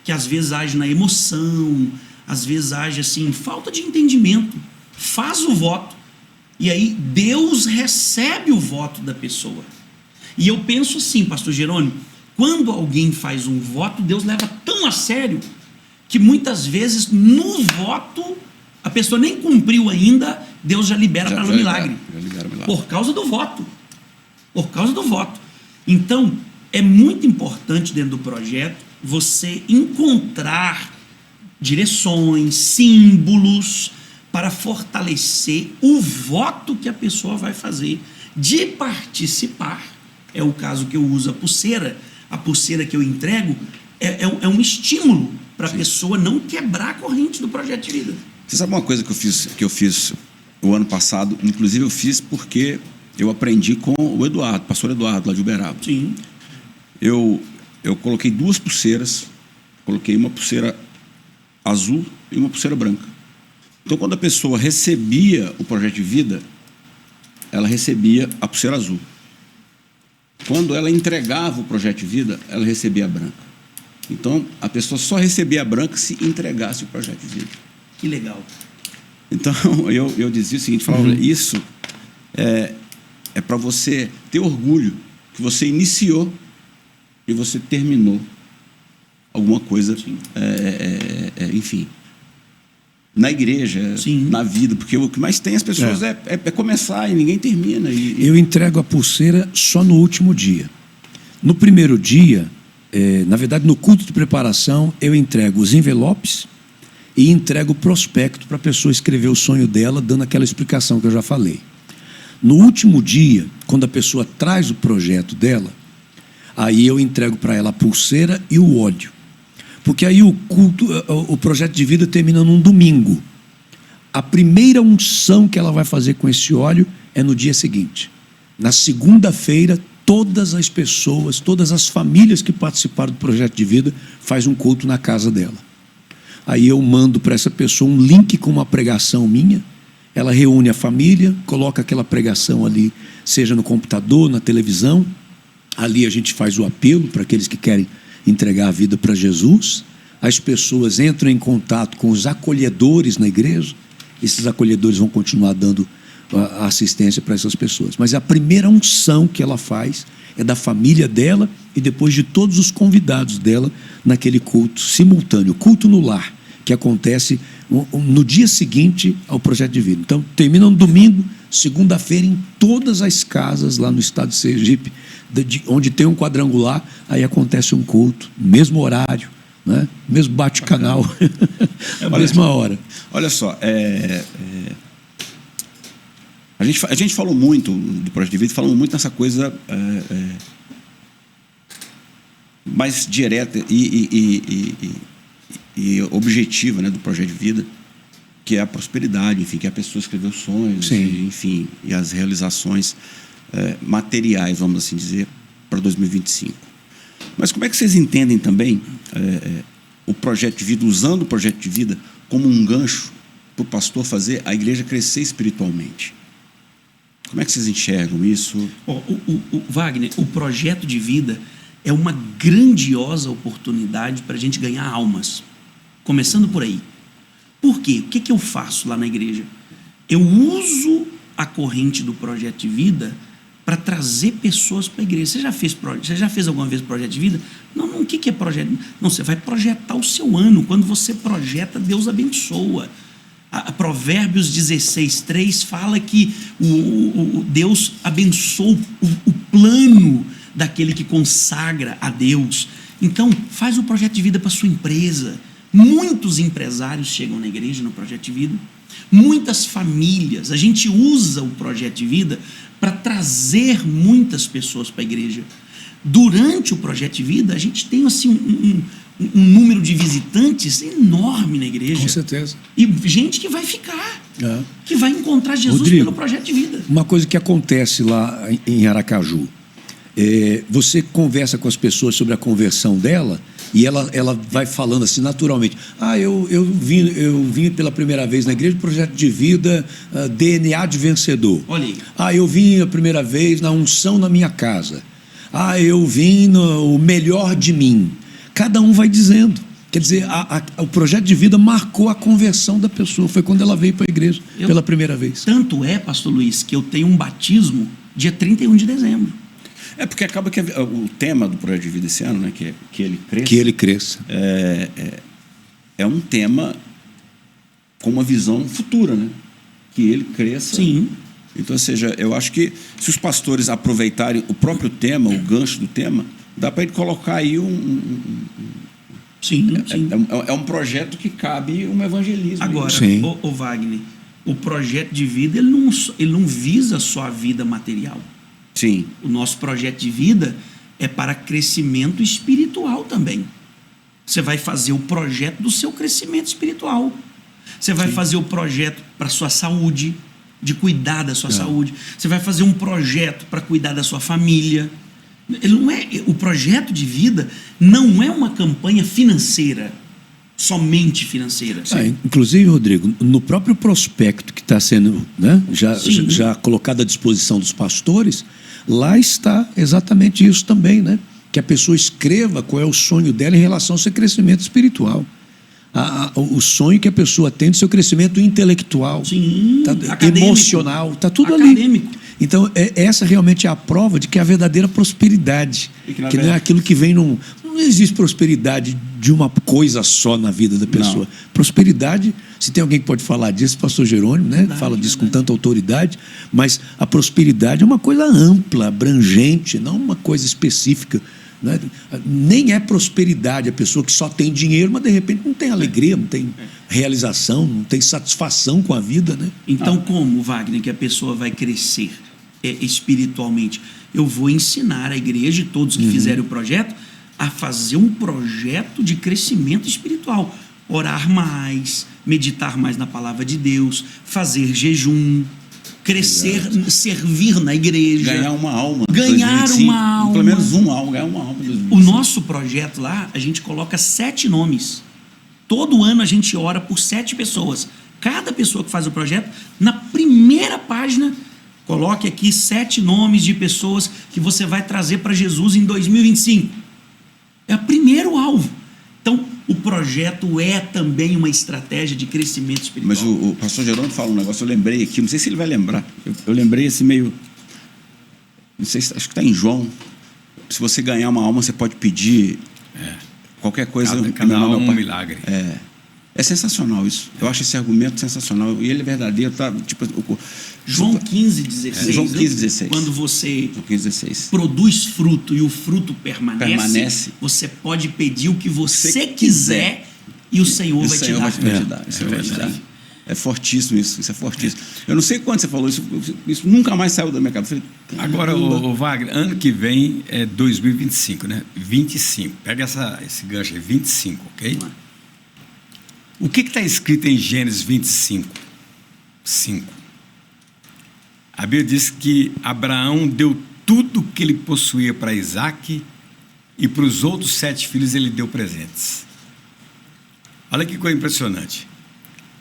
que às vezes age na emoção, às vezes age assim, falta de entendimento, faz o voto, e aí Deus recebe o voto da pessoa. E eu penso assim, pastor Jerônimo, quando alguém faz um voto, Deus leva tão a sério, que muitas vezes no voto, a pessoa nem cumpriu ainda, Deus já libera para ela o milagre. Por causa do voto. Por causa do voto. Então, é muito importante dentro do projeto você encontrar direções, símbolos para fortalecer o voto que a pessoa vai fazer de participar. É o caso que eu uso a pulseira que eu entrego é um estímulo para a pessoa não quebrar a corrente do projeto de vida. Você sabe uma coisa que eu fiz o ano passado? Inclusive eu fiz porque eu aprendi com o Eduardo, pastor Eduardo, lá de Uberaba. Sim. Eu coloquei 2 pulseiras, coloquei uma pulseira azul e uma pulseira branca. Então, quando a pessoa recebia o projeto de vida, ela recebia a pulseira azul. Quando ela entregava o projeto de vida, ela recebia a branca. Então, a pessoa só recebia a branca se entregasse o projeto de vida. Que legal. Então, eu dizia o seguinte, falava, isso é para você ter orgulho que você iniciou e você terminou alguma coisa, enfim, na igreja, Sim. na vida, porque o que mais tem as pessoas é começar e ninguém termina. Eu entrego a pulseira só no último dia. No primeiro dia, na verdade, no culto de preparação, eu entrego os envelopes e entrego o prospecto para a pessoa escrever o sonho dela, dando aquela explicação que eu já falei. No último dia, quando a pessoa traz o projeto dela, aí eu entrego para ela a pulseira e o óleo. Porque aí o projeto de vida termina num domingo. A primeira unção que ela vai fazer com esse óleo é no dia seguinte. Na segunda-feira, todas as pessoas, todas as famílias que participaram do projeto de vida faz um culto na casa dela. Aí eu mando para essa pessoa um link com uma pregação minha, ela reúne a família, coloca aquela pregação ali, seja no computador, na televisão, ali a gente faz o apelo para aqueles que querem entregar a vida para Jesus, as pessoas entram em contato com os acolhedores na igreja, esses acolhedores vão continuar dando a assistência para essas pessoas, mas a primeira unção que ela faz é da família dela e depois de todos os convidados dela naquele culto simultâneo, culto no lar, que acontece no dia seguinte ao projeto de vida. Então termina no domingo, segunda-feira em todas as casas lá no estado de Sergipe, onde tem um quadrangular, aí acontece um culto, mesmo horário, né? Mesmo bate-canal, a mesma hora. Olha só, a gente falou muito do projeto de vida, falamos muito nessa coisa mais direta e objetiva, né, do projeto de vida, que é a prosperidade, enfim, que a pessoa escreveu sonhos, enfim, e as realizações materiais, vamos assim dizer, para 2025. Mas como é que vocês entendem também o projeto de vida, usando o projeto de vida como um gancho para o pastor fazer a igreja crescer espiritualmente? Como é que vocês enxergam isso? Wagner, o projeto de vida é uma grandiosa oportunidade para a gente ganhar almas. Começando por aí. Por quê? O que eu faço lá na igreja? Eu uso a corrente do projeto de vida para trazer pessoas para a igreja. Você já fez alguma vez projeto de vida? Não, o que é projeto? Não, você vai projetar o seu ano. Quando você projeta, Deus abençoa. A Provérbios 16:3 fala que Deus abençoa o plano daquele que consagra a Deus. Então, faz o projeto de vida para sua empresa. Muitos empresários chegam na igreja no projeto de vida. Muitas famílias. A gente usa o projeto de vida para trazer muitas pessoas para a igreja. Durante o projeto de vida, a gente tem assim um número de visitantes enorme na igreja. Com certeza. E gente que vai ficar, que vai encontrar Jesus, Rodrigo, pelo projeto de vida. Uma coisa que acontece lá em Aracaju, você conversa com as pessoas sobre a conversão dela e ela vai falando assim naturalmente. Eu vim pela primeira vez na igreja do projeto de vida, DNA de vencedor. Olha aí. Eu vim a primeira vez na unção na minha casa. eu vim no o melhor de mim. Cada um vai dizendo. Quer dizer, o projeto de vida marcou a conversão da pessoa. Foi quando ela veio para a igreja pela primeira vez. Tanto é, pastor Luiz, que eu tenho um batismo dia 31 de dezembro. É porque acaba que o tema do projeto de vida esse ano, né, que ele cresça. Que ele cresça. É um tema com uma visão futura, né? Que ele cresça. Sim. Então, ou seja, eu acho que se os pastores aproveitarem o próprio tema, o gancho do tema, dá para ele colocar aí Sim. É um projeto que cabe um evangelismo. Agora, Sim. o Wagner, o projeto de vida ele não visa só a vida material. Sim. O nosso projeto de vida é para crescimento espiritual também. Você vai fazer o projeto do seu crescimento espiritual. Você vai fazer o projeto para a sua saúde, de cuidar da sua saúde. Você vai fazer um projeto para cuidar da sua família. O projeto de vida não é uma campanha financeira, somente financeira. Inclusive, Rodrigo, no próprio prospecto que está sendo, né, já colocado à disposição dos pastores, lá está exatamente isso também, né? Que a pessoa escreva qual é o sonho dela em relação ao seu crescimento espiritual. O sonho que a pessoa tem do seu crescimento intelectual, emocional, está tudo acadêmico. Ali. Então, essa realmente é a prova de que é a verdadeira prosperidade, que não é aquilo que vem Não existe prosperidade de uma coisa só na vida da pessoa. Não. Prosperidade, se tem alguém que pode falar disso, o pastor Jerônimo, né? Fala disso com tanta autoridade, mas a prosperidade é uma coisa ampla, abrangente, não uma coisa específica. Né? Nem é prosperidade a pessoa que só tem dinheiro, mas de repente não tem alegria, não tem realização, não tem satisfação com a vida, né? Então, como, Wagner, que a pessoa vai crescer espiritualmente? Eu vou ensinar a igreja e todos que fizerem o projeto a fazer um projeto de crescimento espiritual. Orar mais, meditar mais na palavra de Deus, fazer jejum, crescer, servir na igreja. Ganhar uma alma. Ganhar 2025, uma alma. Pelo menos uma alma, ganhar uma alma. 2025. O nosso projeto lá, a gente coloca 7 nomes. Todo ano a gente ora por 7 pessoas. Cada pessoa que faz o projeto, na primeira página, coloque aqui 7 nomes de pessoas que você vai trazer para Jesus em 2025. É o primeiro alvo. Então, o projeto é também uma estratégia de crescimento espiritual. Mas o pastor Jerônimo fala um negócio, eu lembrei aqui, não sei se ele vai lembrar. Eu lembrei esse meio... Não sei, acho que está em João. Se você ganhar uma alma, você pode pedir qualquer coisa. Cada alma um milagre. É sensacional isso. Eu acho esse argumento sensacional. E ele é verdadeiro. Tá, tipo, João 15,16. João 15,16. Quando você 15,16. produz fruto e o fruto permanece, você pode pedir o que você quiser e o Senhor vai te dar. O Senhor vai te dar. É fortíssimo isso. Isso é fortíssimo. Eu não sei quando você falou isso. Isso nunca mais saiu da minha cabeça. Agora, o Wagner, ano que vem é 2025, né? 25. Pega esse gancho aí, 25, ok? O que está escrito em Gênesis 25, 5? A Bíblia diz que Abraão deu tudo que ele possuía para Isaac e para os outros 7 filhos ele deu presentes. Olha que coisa impressionante.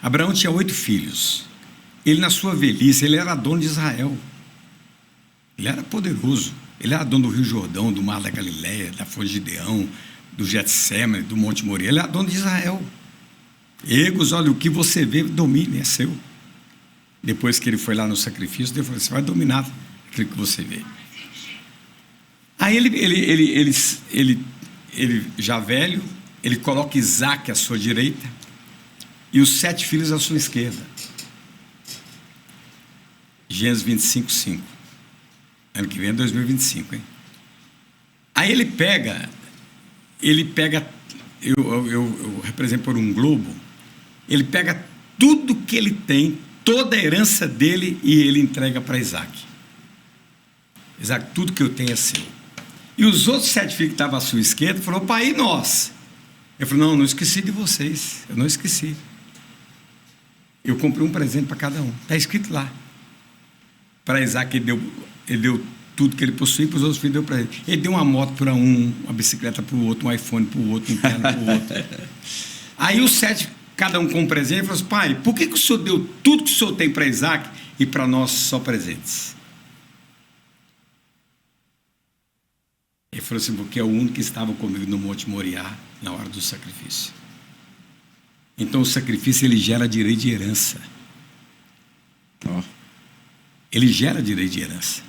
Abraão tinha 8 filhos. Ele, na sua velhice, ele era dono de Israel. Ele era poderoso. Ele era dono do Rio Jordão, do Mar da Galileia, da Fonte de Gideão, do Getsemane, do Monte Moriá. Ele era dono de Israel. Egos, olha, o que você vê, domine, é seu. Depois que ele foi lá no sacrifício, Deus falou, você vai dominar aquilo que você vê. Aí ele já velho, ele coloca Isaac à sua direita e os 7 filhos à sua esquerda. Gênesis 25, 5. Ano que vem é 2025, hein? Aí ele pega, eu represento por um globo, ele pega tudo que ele tem, toda a herança dele, e ele entrega para Isaac. Isaac, tudo que eu tenho é seu. E os outros 7 filhos que estavam à sua esquerda, falou, pai, e nós? Eu falei, não esqueci de vocês, eu não esqueci. Eu comprei um presente para cada um, está escrito lá. Para Isaac ele deu tudo que ele possuía, para os outros filhos deu presente. Ele deu uma moto para um, uma bicicleta para o outro, um iPhone para o outro, um terno para o outro. Aí os 7, cada um com um presente, falou assim, pai, por que o senhor deu tudo que o senhor tem para Isaac e para nós só presentes? falou assim, porque é o único que estava comigo no Monte Moriá na hora do sacrifício. Então o sacrifício ele gera direito de herança. Ó. Ele gera direito de herança.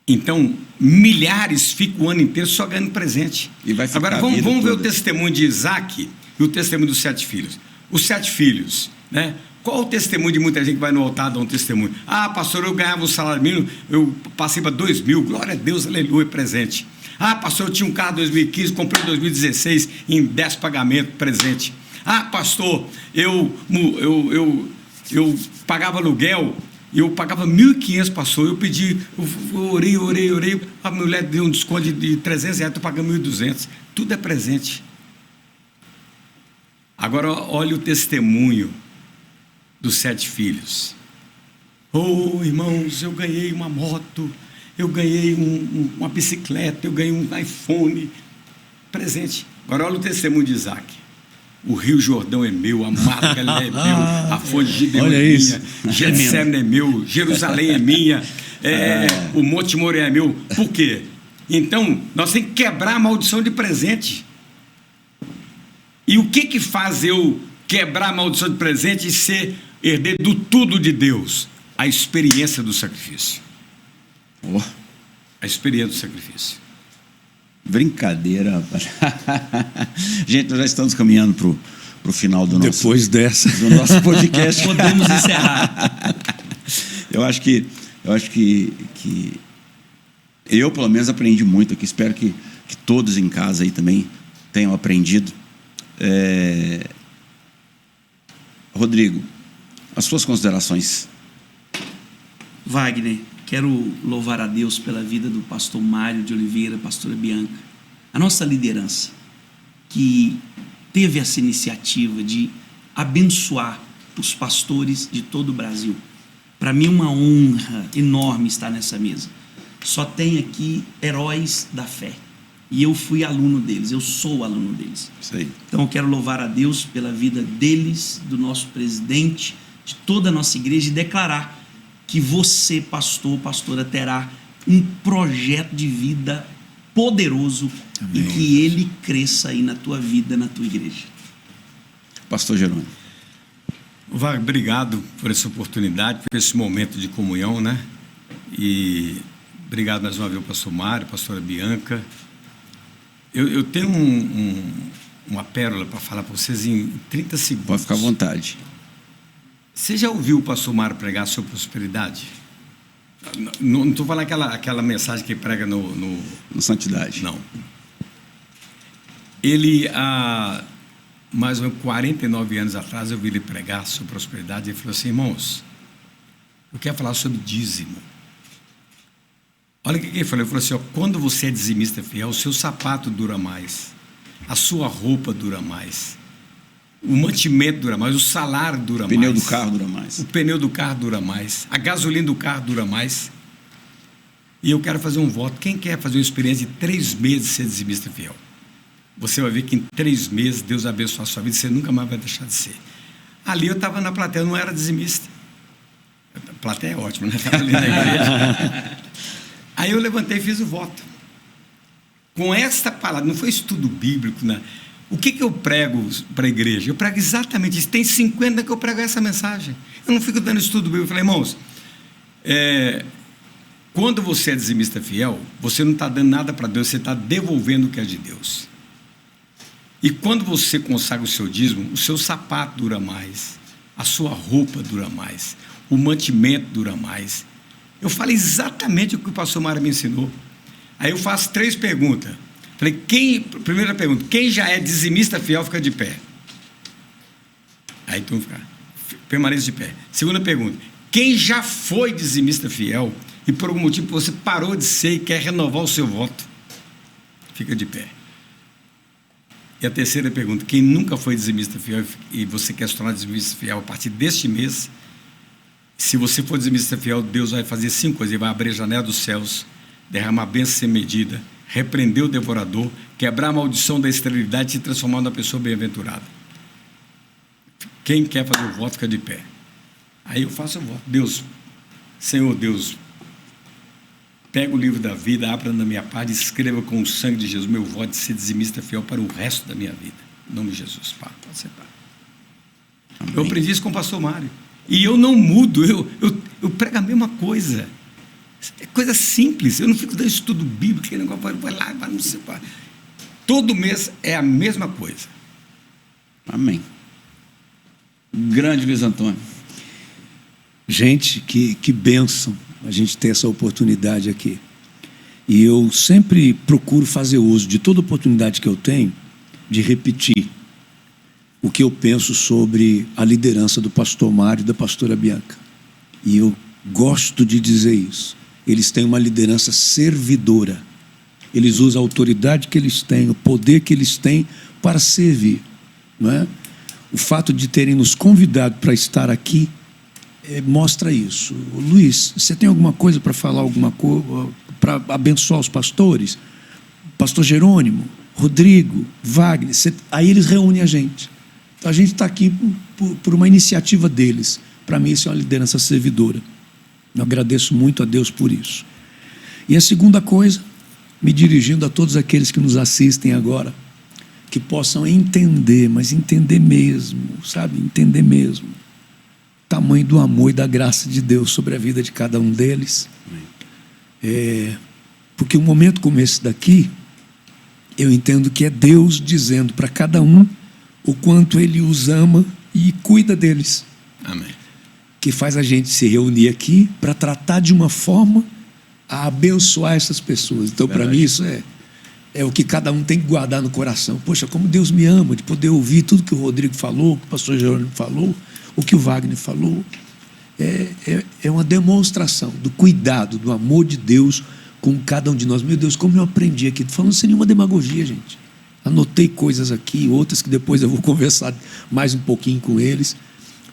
Então, milhares ficam o ano inteiro só ganhando presente. E vai ficar agora, a vamos vida ver o toda. testemunho de Isaac e o testemunho dos 7 filhos. Os 7 filhos, né? Qual o testemunho de muita gente que vai no altar dar um testemunho? Ah, pastor, eu ganhava um salário mínimo, eu passei para 2.000, glória a Deus, aleluia, presente. Ah, pastor, eu tinha um carro em 2015, comprei em 2016 em 10 pagamentos, presente. Ah, pastor, eu pagava aluguel, eu pagava 1.500, pastor, eu pedi, eu orei, a mulher deu um desconto de 300 reais, estou pagando 1.200, tudo é presente. Agora, olha o testemunho dos 7 filhos. Oh, irmãos, eu ganhei uma moto, eu ganhei uma bicicleta, eu ganhei um iPhone, presente. Agora, olha o testemunho de Isaac. O Rio Jordão é meu, a Mata Galileia é meu, a fonte de Deus é minha, Getsemane é meu, Jerusalém é minha, o Monte Moriá é meu. Por quê? Então, nós temos que quebrar a maldição de presente. E o que faz eu quebrar a maldição de presente e ser herdeiro do tudo de Deus? A experiência do sacrifício. Ó. A experiência do sacrifício. Brincadeira, rapaz. Gente, nós já estamos caminhando pro final do Depois dessa. do nosso podcast. Podemos encerrar. Eu acho que eu, pelo menos, aprendi muito aqui. Espero que todos em casa aí também tenham aprendido. Rodrigo, as suas considerações. Wagner, quero louvar a Deus pela vida do pastor Mário de Oliveira, pastora Bianca, a nossa liderança, que teve essa iniciativa de abençoar os pastores de todo o Brasil. Para mim é uma honra enorme estar nessa mesa. Só tem aqui heróis da fé. E eu fui aluno deles, eu sou aluno deles. Isso aí. Então eu quero louvar a Deus pela vida deles, do nosso presidente, de toda a nossa igreja e declarar que você, pastor, pastora, terá um projeto de vida poderoso. Amém. E que ele cresça aí na tua vida, na tua igreja. Pastor Jerônimo. Wagner, obrigado por essa oportunidade, por esse momento de comunhão, né? E obrigado mais uma vez ao pastor Mário, pastora Bianca. Eu tenho uma pérola para falar para vocês em 30 segundos. Pode ficar à vontade. Você já ouviu o pastor Mário pregar sobre prosperidade? Não estou falando aquela mensagem que prega no Santidade. Não. Ele, há mais ou menos 49 anos atrás, eu vi ele pregar sobre prosperidade. Ele falou assim, irmãos, eu quero falar sobre dízimo. Olha o que ele falou. Ele falou assim, ó, quando você é dizimista fiel, o seu sapato dura mais, a sua roupa dura mais, o mantimento dura mais, o salário dura mais. O pneu do carro dura mais. O pneu do carro dura mais, a gasolina do carro dura mais. E eu quero fazer um voto. Quem quer fazer uma experiência de 3 meses de ser dizimista fiel? Você vai ver que em 3 meses Deus abençoa a sua vida e você nunca mais vai deixar de ser. Ali eu estava na plateia, eu não era dizimista. A plateia é ótima, né? Estava ali na igreja. Aí eu levantei e fiz o voto. Com esta palavra, não foi estudo bíblico, né? O que eu prego para a igreja? Eu prego exatamente isso. Tem 50 que eu prego essa mensagem. Eu não fico dando estudo bíblico. Eu falei, irmãos, quando você é dizimista fiel, você não está dando nada para Deus, você está devolvendo o que é de Deus. E quando você consagra o seu dízimo, o seu sapato dura mais, a sua roupa dura mais, o mantimento dura mais. Eu falei exatamente o que o pastor Mário me ensinou. Aí eu faço 3 perguntas. Falei, primeira pergunta, quem já é dizimista fiel fica de pé. Aí tu fica, permaneça de pé. Segunda pergunta, quem já foi dizimista fiel e por algum motivo você parou de ser e quer renovar o seu voto, fica de pé. E a terceira pergunta, quem nunca foi dizimista fiel e você quer se tornar dizimista fiel a partir deste mês, se você for dizimista fiel, Deus vai fazer 5 coisas. Ele vai abrir a janela dos céus, derramar bênção sem medida, repreender o devorador, quebrar a maldição da esterilidade e se transformar numa pessoa bem-aventurada. Quem quer fazer o voto fica de pé. Aí eu faço o voto. Deus, Senhor Deus, pega o livro da vida, abra na minha parte e escreva com o sangue de Jesus meu voto de ser dizimista fiel para o resto da minha vida. Em nome de Jesus. Pá, pode ser, pá. Eu aprendi isso com o pastor Mário. E eu não mudo, eu prego a mesma coisa. É coisa simples. Eu não fico dando estudo bíblico, aquele negócio, vai lá, vai não sei. Pá. Todo mês é a mesma coisa. Amém. Grande Luiz Antônio. Gente, que bênção a gente ter essa oportunidade aqui. E eu sempre procuro fazer uso de toda oportunidade que eu tenho de repetir o que eu penso sobre a liderança do pastor Mário e da pastora Bianca. E eu gosto de dizer isso. Eles têm uma liderança servidora. Eles usam a autoridade que eles têm, o poder que eles têm para servir. Não é? O fato de terem nos convidado para estar aqui mostra isso. Luiz, você tem alguma coisa para falar, alguma coisa para abençoar os pastores? Pastor Jerônimo, Rodrigo, Wagner, aí eles reúnem a gente. Então a gente está aqui por uma iniciativa deles. Para mim isso é uma liderança servidora. Eu agradeço muito a Deus por isso. E a segunda coisa, me dirigindo a todos aqueles que nos assistem agora, que possam entender, mas entender mesmo, sabe? Entender mesmo o tamanho do amor e da graça de Deus sobre a vida de cada um deles. Porque um momento como esse daqui, eu entendo que é Deus dizendo para cada um o quanto Ele os ama e cuida deles. Amém. Que faz a gente se reunir aqui para tratar de uma forma a abençoar essas pessoas. Então, para mim, isso é o que cada um tem que guardar no coração. Poxa, como Deus me ama, de poder ouvir tudo que o Rodrigo falou, o que o pastor Jerônimo falou, o que o Wagner falou. É uma demonstração do cuidado, do amor de Deus com cada um de nós. Meu Deus, como eu aprendi aqui, falando sem nenhuma demagogia, gente. Anotei coisas aqui, outras que depois eu vou conversar mais um pouquinho com eles,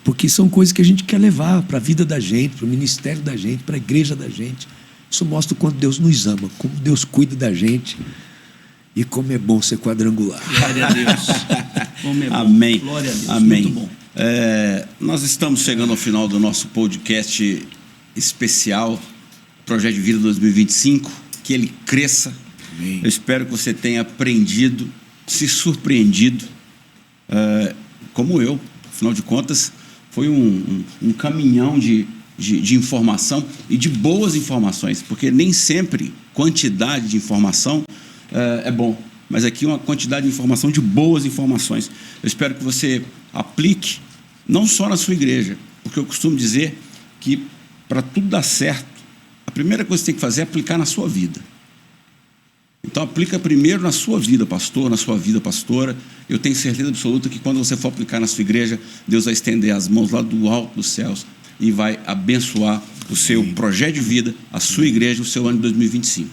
porque são coisas que a gente quer levar para a vida da gente, para o ministério da gente, para a igreja da gente. Isso mostra o quanto Deus nos ama, como Deus cuida da gente e como é bom ser quadrangular. Glória a Deus. Como é bom. Amém. Glória a Deus. Amém. Muito bom. Nós estamos chegando ao final do nosso podcast especial, Projeto de Vida 2025, que ele cresça. Amém. Eu espero que você tenha aprendido, se surpreendido, como eu. Afinal de contas, foi um caminhão de informação e de boas informações, porque nem sempre quantidade de informação é bom, mas aqui uma quantidade de informação, de boas informações. Eu espero que você aplique, não só na sua igreja, porque eu costumo dizer que para tudo dar certo, a primeira coisa que você tem que fazer é aplicar na sua vida. Então aplica primeiro na sua vida, pastor, na sua vida, pastora. Eu tenho certeza absoluta que quando você for aplicar na sua igreja, Deus vai estender as mãos lá do alto dos céus e vai abençoar o seu projeto de vida, a sua igreja, o seu ano de 2025.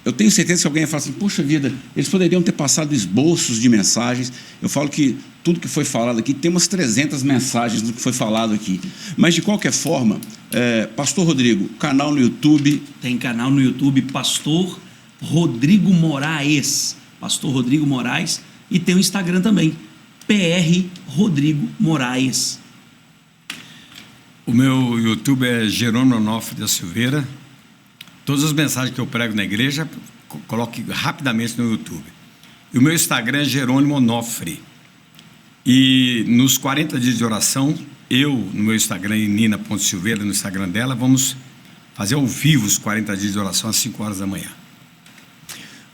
Eu tenho certeza que alguém vai falar assim, puxa vida, eles poderiam ter passado esboços de mensagens. Eu falo que tudo que foi falado aqui, tem umas 300 mensagens do que foi falado aqui. Mas, de qualquer forma, Pastor Rodrigo, canal no YouTube. Tem canal no YouTube, Pastor Rodrigo Moraes. Pastor Rodrigo Moraes. E tem o Instagram também, PR Rodrigo Moraes. O meu YouTube é Jerônimo Onofre da Silveira. Todas as mensagens que eu prego na igreja, coloque rapidamente no YouTube. E o meu Instagram é Jerônimo Onofre. E nos 40 dias de oração, eu, no meu Instagram, e Nina.Silveira, no Instagram dela, vamos fazer ao vivo os 40 dias de oração às 5 horas da manhã.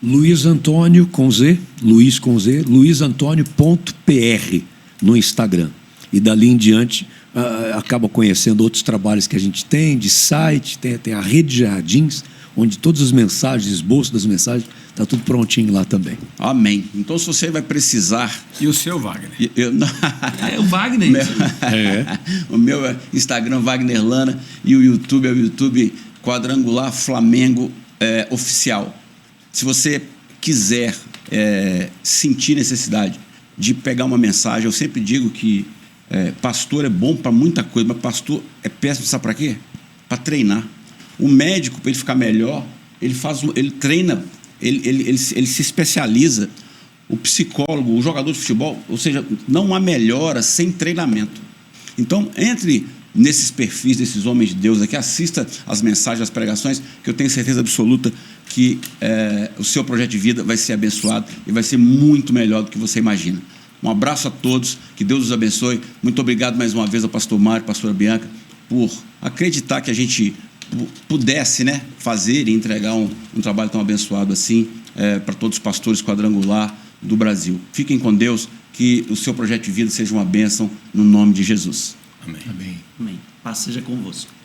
Luiz Antônio com Z, Luiz com Z, luizantônio.pr no Instagram. E dali em diante, acaba conhecendo outros trabalhos que a gente tem, de site, tem a Rede Jardins, onde todas as mensagens, esboço das mensagens, está tudo prontinho lá também. Amém. Então, se você vai precisar... E o seu, Wagner? O Wagner. O meu Instagram, Wagner Lana, e o YouTube é o YouTube Quadrangular Flamengo Oficial. Se você quiser sentir necessidade de pegar uma mensagem, eu sempre digo que pastor é bom para muita coisa, mas pastor é péssimo, sabe para quê? Para treinar. O médico, para ele ficar melhor, ele treina, ele se especializa. O psicólogo, o jogador de futebol, ou seja, não há melhora sem treinamento. Então, entre nesses perfis desses homens de Deus aqui, assista as mensagens, as pregações, que eu tenho certeza absoluta que o seu projeto de vida vai ser abençoado e vai ser muito melhor do que você imagina. Um abraço a todos, que Deus os abençoe. Muito obrigado mais uma vez ao pastor Mário, pastora Bianca, por acreditar que a gente pudesse, né, fazer e entregar um trabalho tão abençoado assim para todos os pastores quadrangular do Brasil. Fiquem com Deus, que o seu projeto de vida seja uma bênção no nome de Jesus. Amém. Amém. Amém. Paz seja convosco.